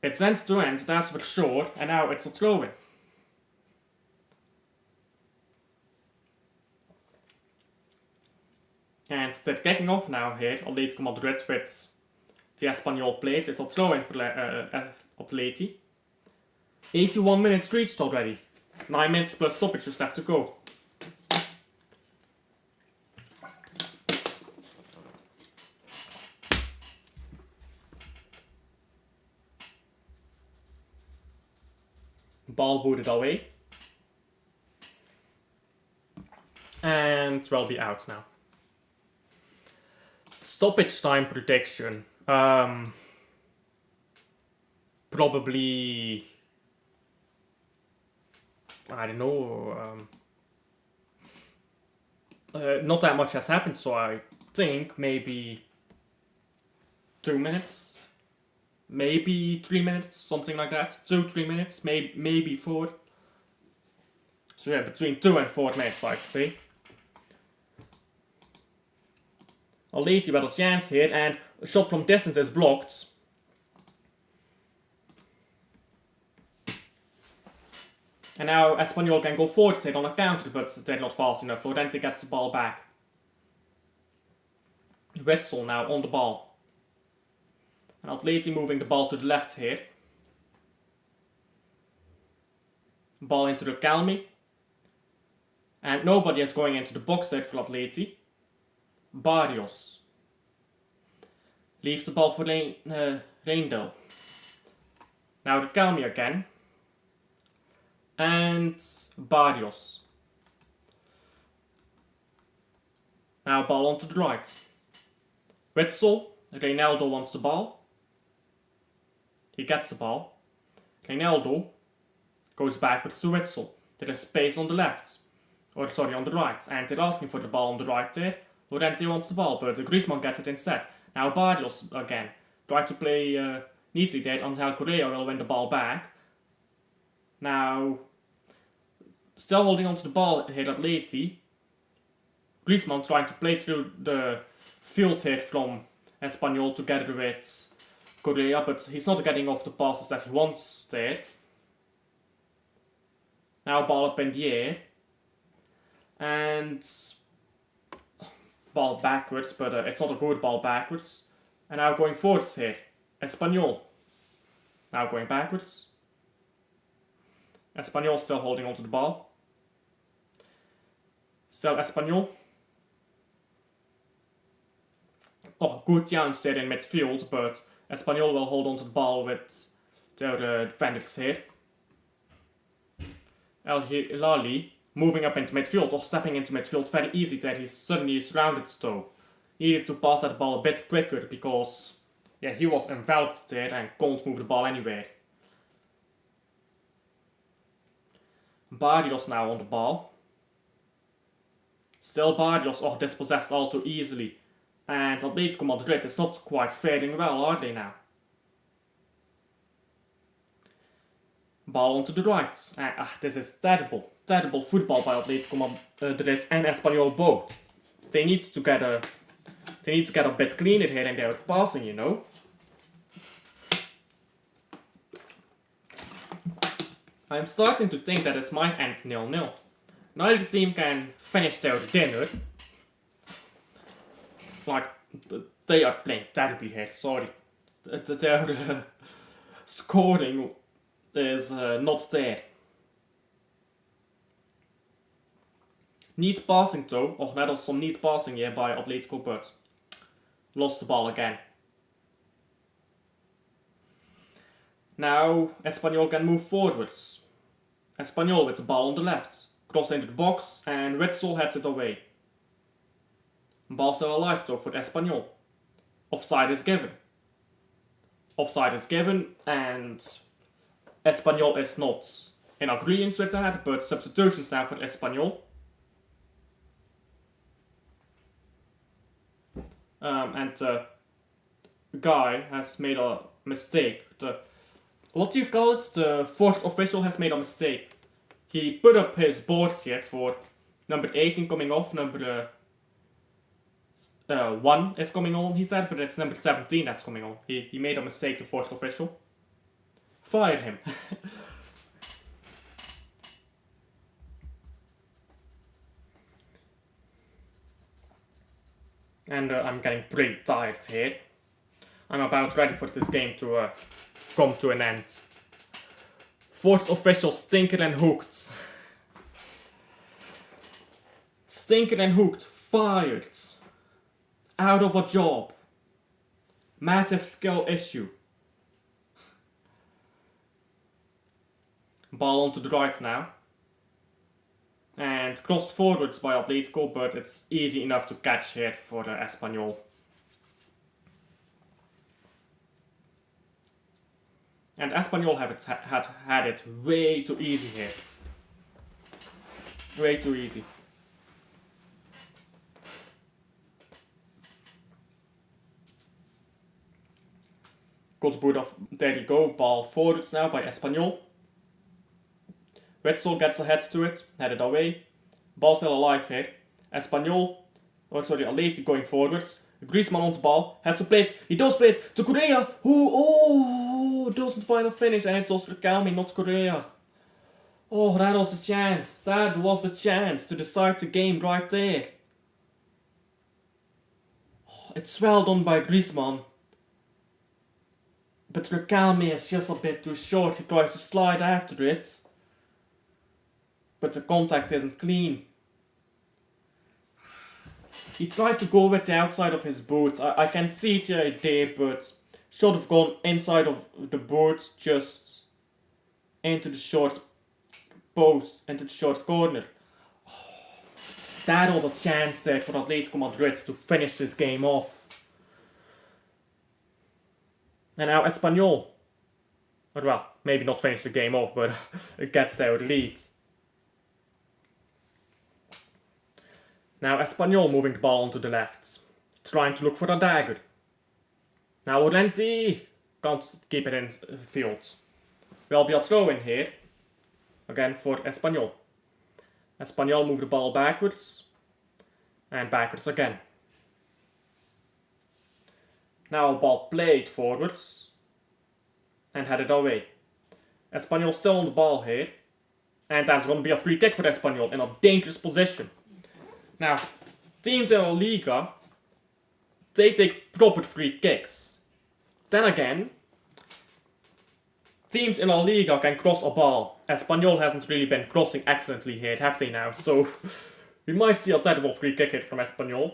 It's end to end, that's for sure, and now it's a throw-in. And they're kicking off now here, Atletico Madrid with the Espanyol players. It's a throw-in for Atleti. 81 minutes reached already. 9 minutes plus stoppages left to go. Ball booted away. And will be out now. Stoppage time prediction. Probably... I don't know, not that much has happened, so I think maybe 2 minutes, maybe 3 minutes, something like that, 2-3 minutes, maybe 4, so yeah, between 2 and 4 minutes I'd say. Atleti with a chance here, and a shot from distance is blocked. And now Espanyol can go forward here on a counter, but they're not fast enough. Llorente gets the ball back. Wetzel now on the ball. And Atleti moving the ball to the left here. Ball into Rocalmi. And nobody is going into the box set for Atleti. Barrios leaves the ball for Reindel. Now Riquelme again. And Barrios. Now ball onto the right. Witsel. Reinaldo wants the ball. He gets the ball. Reinaldo goes backwards to Witsel. There is space on the left. Or sorry, on the right. And they're asking for the ball on the right there. Llorente wants the ball, but Griezmann gets it instead. Now Barrios again. Try to play neatly there. Angel Correa will win the ball back. Now, still holding on to the ball here at Atleti. Griezmann trying to play through the field here from Espanyol together with Correa, but he's not getting off the passes that he wants there. Now ball up in the air. And ball backwards, but it's not a good ball backwards. And now going forwards here. Espanyol. Now going backwards. Espanyol still holding onto the ball. Still Espanyol. Oh, good challenge there in midfield, but Espanyol will hold onto the ball with their defenders here. El Hilali moving up into midfield, or stepping into midfield very easily there. He's suddenly surrounded though. Needed to pass that ball a bit quicker because yeah, he was enveloped there and can't move the ball anywhere. Barrios now on the ball. Still Barrios, oh, dispossessed all too easily. And Atletico Madrid is not quite faring well, are they now? Ball onto the right. This is terrible. Terrible football by Atletico Madrid and Espanyol both. They need to get a bit cleaner here in their passing, you know. I'm starting to think that this might end 0-0. Neither team can finish their dinner. Like, they are playing terribly here, sorry. Their scoring is not there. Neat passing though. Oh, that was some neat passing here by Atletico, but lost the ball again. Now Espanyol can move forwards. Espanyol with the ball on the left. Cross into the box and Witsel heads it away. Ball still alive though for Espanyol. Offside is given. Offside is given and Espanyol is not in agreement with that, but substitutions now for Espanyol. And the guy has made a mistake. What do you call it? The fourth official has made a mistake. He put up his board here for number 18 coming off, number 1 is coming on, he said, but it's number 17 that's coming on. He made a mistake, the fourth official. Fired him. And I'm getting pretty tired here. I'm about ready for this game to come to an end. Fourth official, Stinker and Hooked. Stinker and Hooked, fired. Out of a job. Massive skill issue. Ball onto the right now. And crossed forwards by Atletico, but it's easy enough to catch here for Espanyol. And Espanyol had it way too easy here. Way too easy. Good boot off. There you go. Ball forwards now by Espanyol. Witsel gets ahead to it, headed away. Ball still alive here. Espanyol, Atleti going forwards. Griezmann on the ball, has to play it. He does play it to Correa, who doesn't find a finish, and it's also Riquelme, not Correa. Oh, that was the chance. That was the chance to decide the game right there. Oh, it's well done by Griezmann. But Riquelme is just a bit too short. He tries to slide after it. But the contact isn't clean. He tried to go with the outside of his boot. I can see the idea, but should have gone inside of the boot, just into the short post, into the short corner. That was a chance set for Atletico Madrid to finish this game off. And now Espanyol, well, maybe not finish the game off, but it gets their lead. Now Espanyol moving the ball onto the left, trying to look for a dagger. Now Orenti can't keep it in field. Will be a throw in here, again for Espanyol. Espanyol move the ball backwards, and backwards again. Now a ball played forwards, and headed away. Espanyol still on the ball here, and that's going to be a free kick for Espanyol in a dangerous position. Now, teams in La Liga, they take proper free kicks. Then again, teams in La Liga can cross a ball. Espanyol hasn't really been crossing excellently here, have they now? So, we might see a terrible free kick hit from Espanyol.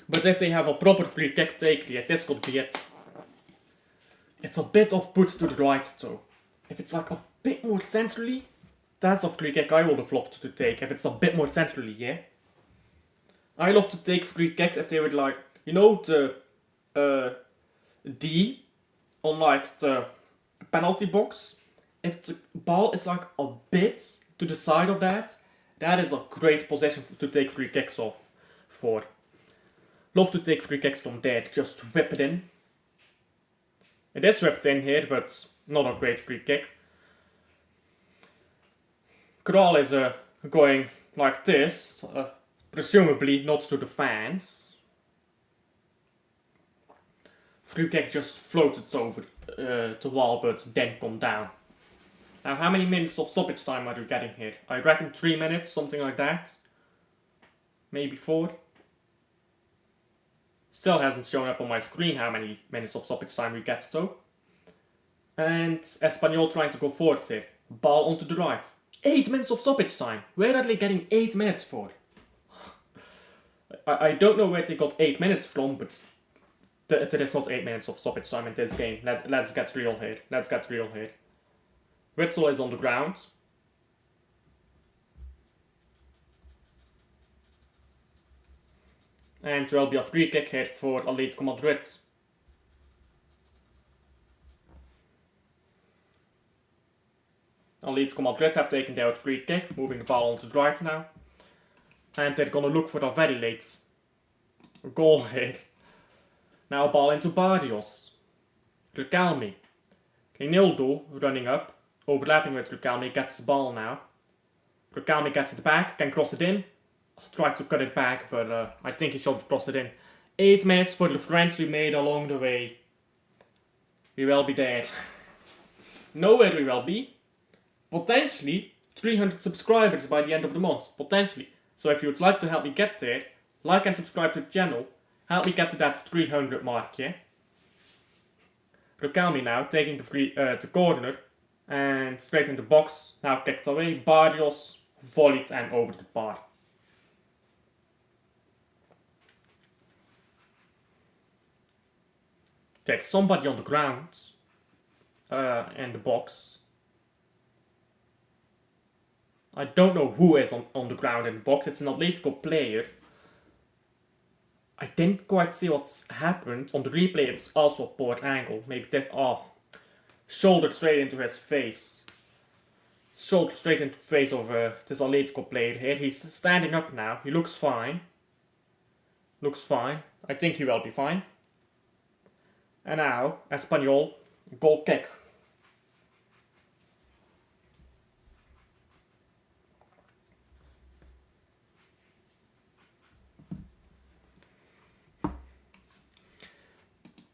But if they have a proper free kick taker yet, this could be it. It's a bit of put to the right though. If it's like a bit more centrally, that's a free kick I would have loved to take. If it's a bit more centrally, yeah. I love to take free kicks if they would like, you know, the D on like the penalty box. If the ball is like a bit to the side of that, that is a great position to take free kicks off for. Love to take free kicks from there, just whip it in. It is whipped in here, but not a great free kick. Kral is going like this, presumably not to the fans. Free kick just floated over the wall, but then come down. Now, how many minutes of stoppage time are we getting here? I reckon 3 minutes, something like that. Maybe 4. Still hasn't shown up on my screen how many minutes of stoppage time we get though. And Espanyol trying to go forward here. Ball onto the right. 8 minutes of stoppage time. Where are they getting 8 minutes for? I don't know where they got 8 minutes from, but there is not 8 minutes of stoppage time in this game. Let's get real here. Let's get real here. Witsel is on the ground. And there will be a free kick here for Atletico Madrid. Atletico Madrid have taken their free kick, moving the ball onto the right now. And they're gonna look for a very late goal here. Now a ball into Barrios. Riquelme. Reinildo running up, overlapping with Riquelme, gets the ball now. Riquelme gets it back, can cross it in. Tried to cut it back, but I think he should have crossed it in. 8 minutes for the friends we made along the way. We will be there. Know where we will be. Potentially 300 subscribers by the end of the month. Potentially. So if you would like to help me get there, like and subscribe to the channel. Help me get to that 300 mark, yeah? Riquelme now taking the corner and straight in the box. Now kicked away. Barrios volleyed and over the bar. There's somebody on the ground in the box. I don't know who is on the ground in the box. It's an Atletico player. I didn't quite see what's happened. On the replay it's also a poor angle. Maybe that... Oh. Shoulder straight into his face. Shoulder straight into the face of this Atletico player here. He's standing up now. He looks fine. Looks fine. I think he will be fine. And now, Espanyol, goal kick.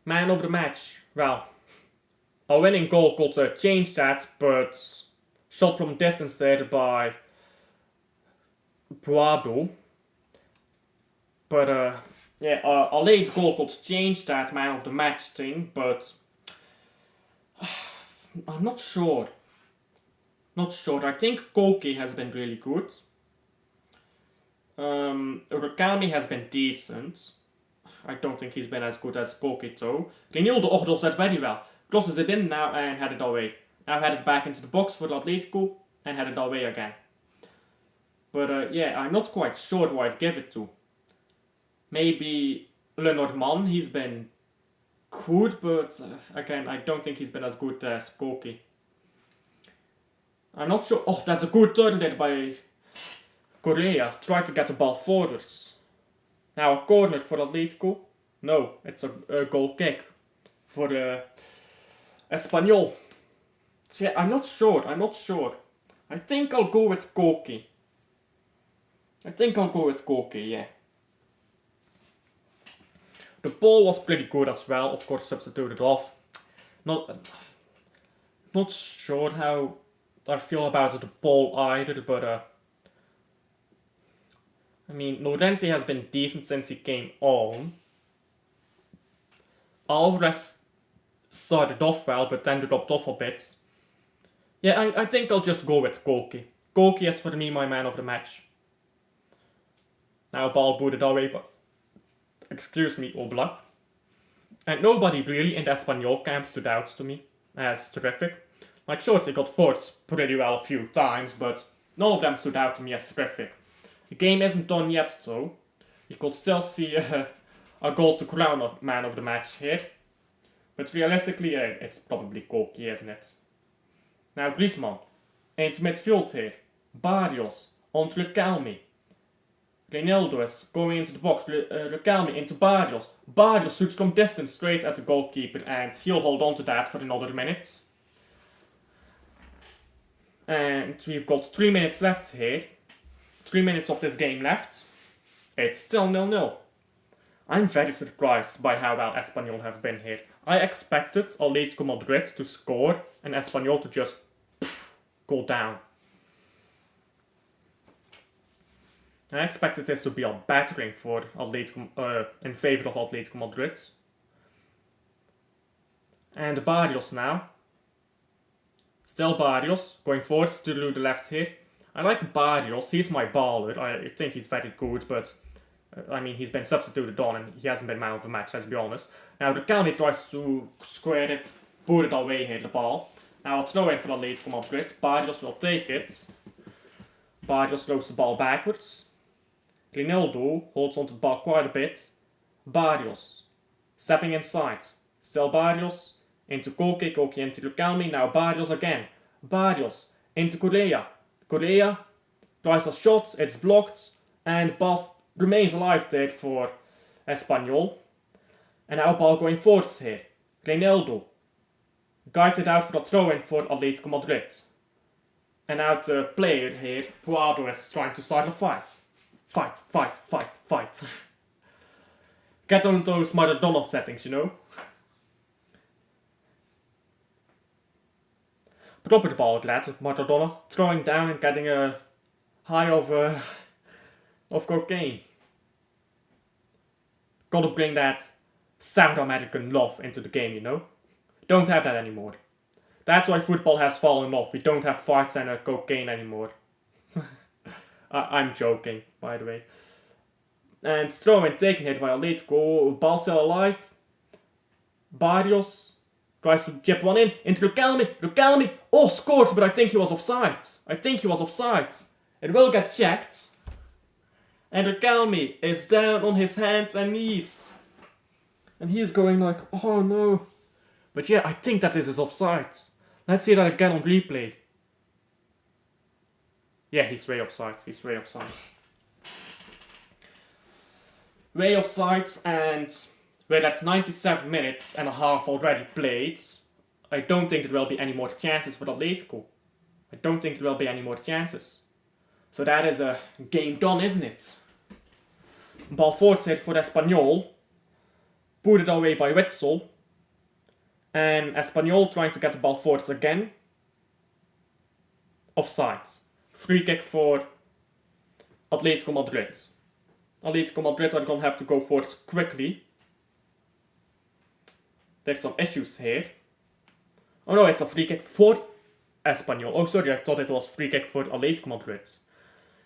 Man of the match. Well, a winning goal could change that, but shot from distance there by Puado. But yeah, a late goal could change that man of the match thing, but I'm not sure. Not sure. I think Koki has been really good. Rukami has been decent. I don't think he's been as good as Koki though. Reinildo does that very well. Crosses it in now and had it away. Now had it back into the box for Atletico and had it away again. But yeah, I'm not quite sure who I'd give it to. Maybe Lenormand, he's been good, but again, I don't think he's been as good as Koki. I'm not sure. Oh, that's a good turn there by Correa. Trying to get the ball forwards. Now a corner for Atletico. No, it's a goal kick for Espanyol. So yeah, I'm not sure. I think I'll go with Koki. Yeah. The ball was pretty good as well, of course substituted off. Not sure how I feel about the ball either, but I mean, Lorente has been decent since he came on. Alvarez started off well, but then dropped off a bit. Yeah, I think I'll just go with Koki. Koki is for me my man of the match. Now ball booted away, but excuse me, Oblak. And nobody really in the Espanyol camp stood out to me as terrific. Like, sure, they got forwards pretty well a few times, but none of them stood out to me as terrific. The game isn't done yet, though. You could still see a goal to crown a man of the match here. But realistically, it's probably Koki, isn't it? Now Griezmann, into midfield here. Barrios, onto Lucalmi. Reinildo is going into the box. Lucalmi into Barrios. Barrios shoots from distance straight at the goalkeeper, and he'll hold on to that for another minute. And we've got 3 minutes left here. 3 minutes of this game left. It's still 0-0. I'm very surprised by how well Espanyol have been here. I expected Atletico Madrid to score and Espanyol to just go down. I expected this to be a battering for Atletico, in favor of Atletico Madrid. And Barrios now. Still Barrios, going forward to the left here. I like Barrios, he's my baller. I think he's very good, but I mean, he's been substituted on and he hasn't been man of the match, let's be honest. Now, Rukami tries to square it, put it away here, the ball. Now, it's no in for Atletico Madrid. Barrios will take it. Barrios throws the ball backwards. Reinildo holds onto the ball quite a bit. Barrios stepping inside. Still Barrios into Koki, Koki into Lucalmi. Now Barrios again. Barrios into Correa. Correa tries a shot, it's blocked, and ball remains alive there for Espanyol. And now ball going forwards here. Reinildo guides it out for a throw-in for Atletico Madrid. And now the player here, Puado, is trying to start a fight. Fight. Get on those Maradona settings, you know. Proper the ball lad, Maradona, throwing down and getting a high of cocaine. Gotta bring that South American love into the game, you know. Don't have that anymore. That's why football has fallen off. We don't have fights and cocaine anymore. I'm joking, by the way. And throw-in taken hit by Atletico. Ball still alive. Barrios tries to chip one in. Into Lucalmi. Oh, scored, but I think he was offside. It will get checked. And Lucalmi is down on his hands and knees. And he is going like, oh no. But yeah, I think that this is offside. Let's see that again on replay. Yeah, he's way offside. Way offside, and where that's 97 minutes and a half already played, I don't think there will be any more chances for Atletico. So that is a game done, isn't it? Ball forward hit for Espanyol. Put it away by Witsel. And Espanyol trying to get the ball forwards again. Offside. Free kick for Atletico Madrid. Atletico Madrid are going to have to go forwards quickly. There's some issues here. Oh no, it's a free kick for Espanyol. Oh, sorry, I thought it was free kick for Atletico Madrid.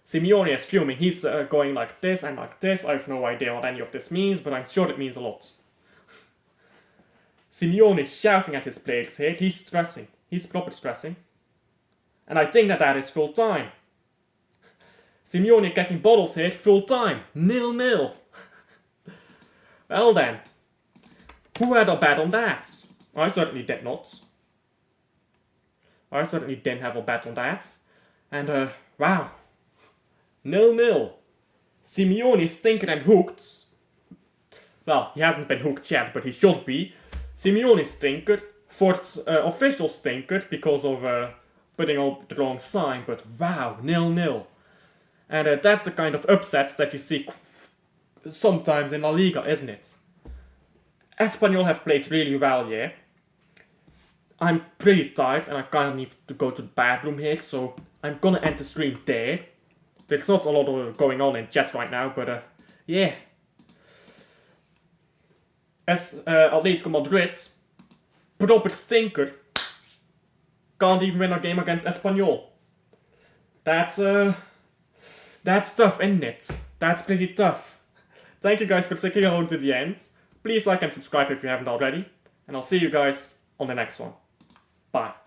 Simeone is fuming. He's going like this and like this. I have no idea what any of this means, but I'm sure it means a lot. Simeone is shouting at his players here. He's stressing. He's proper stressing. And I think that is full time. Simeone getting bottles here, full time. 0-0. Well then. Who had a bet on that? I certainly did not. I certainly didn't have a bet on that. And, wow. 0-0. Simeone stinker and hooked. Well, he hasn't been hooked yet, but he should be. Simeone stinker. Fourth official stinker because of putting up the wrong sign. But wow, 0-0. And that's the kind of upsets that you see sometimes in La Liga, isn't it? Espanyol have played really well, yeah. I'm pretty tired and I kind of need to go to the bathroom here, so I'm gonna end the stream there. There's not a lot of going on in chat right now, but yeah. As Atletico Madrid, proper stinker, can't even win a game against Espanyol. That's tough, isn't it? That's pretty tough. Thank you guys for sticking along to the end. Please like and subscribe if you haven't already. And I'll see you guys on the next one. Bye.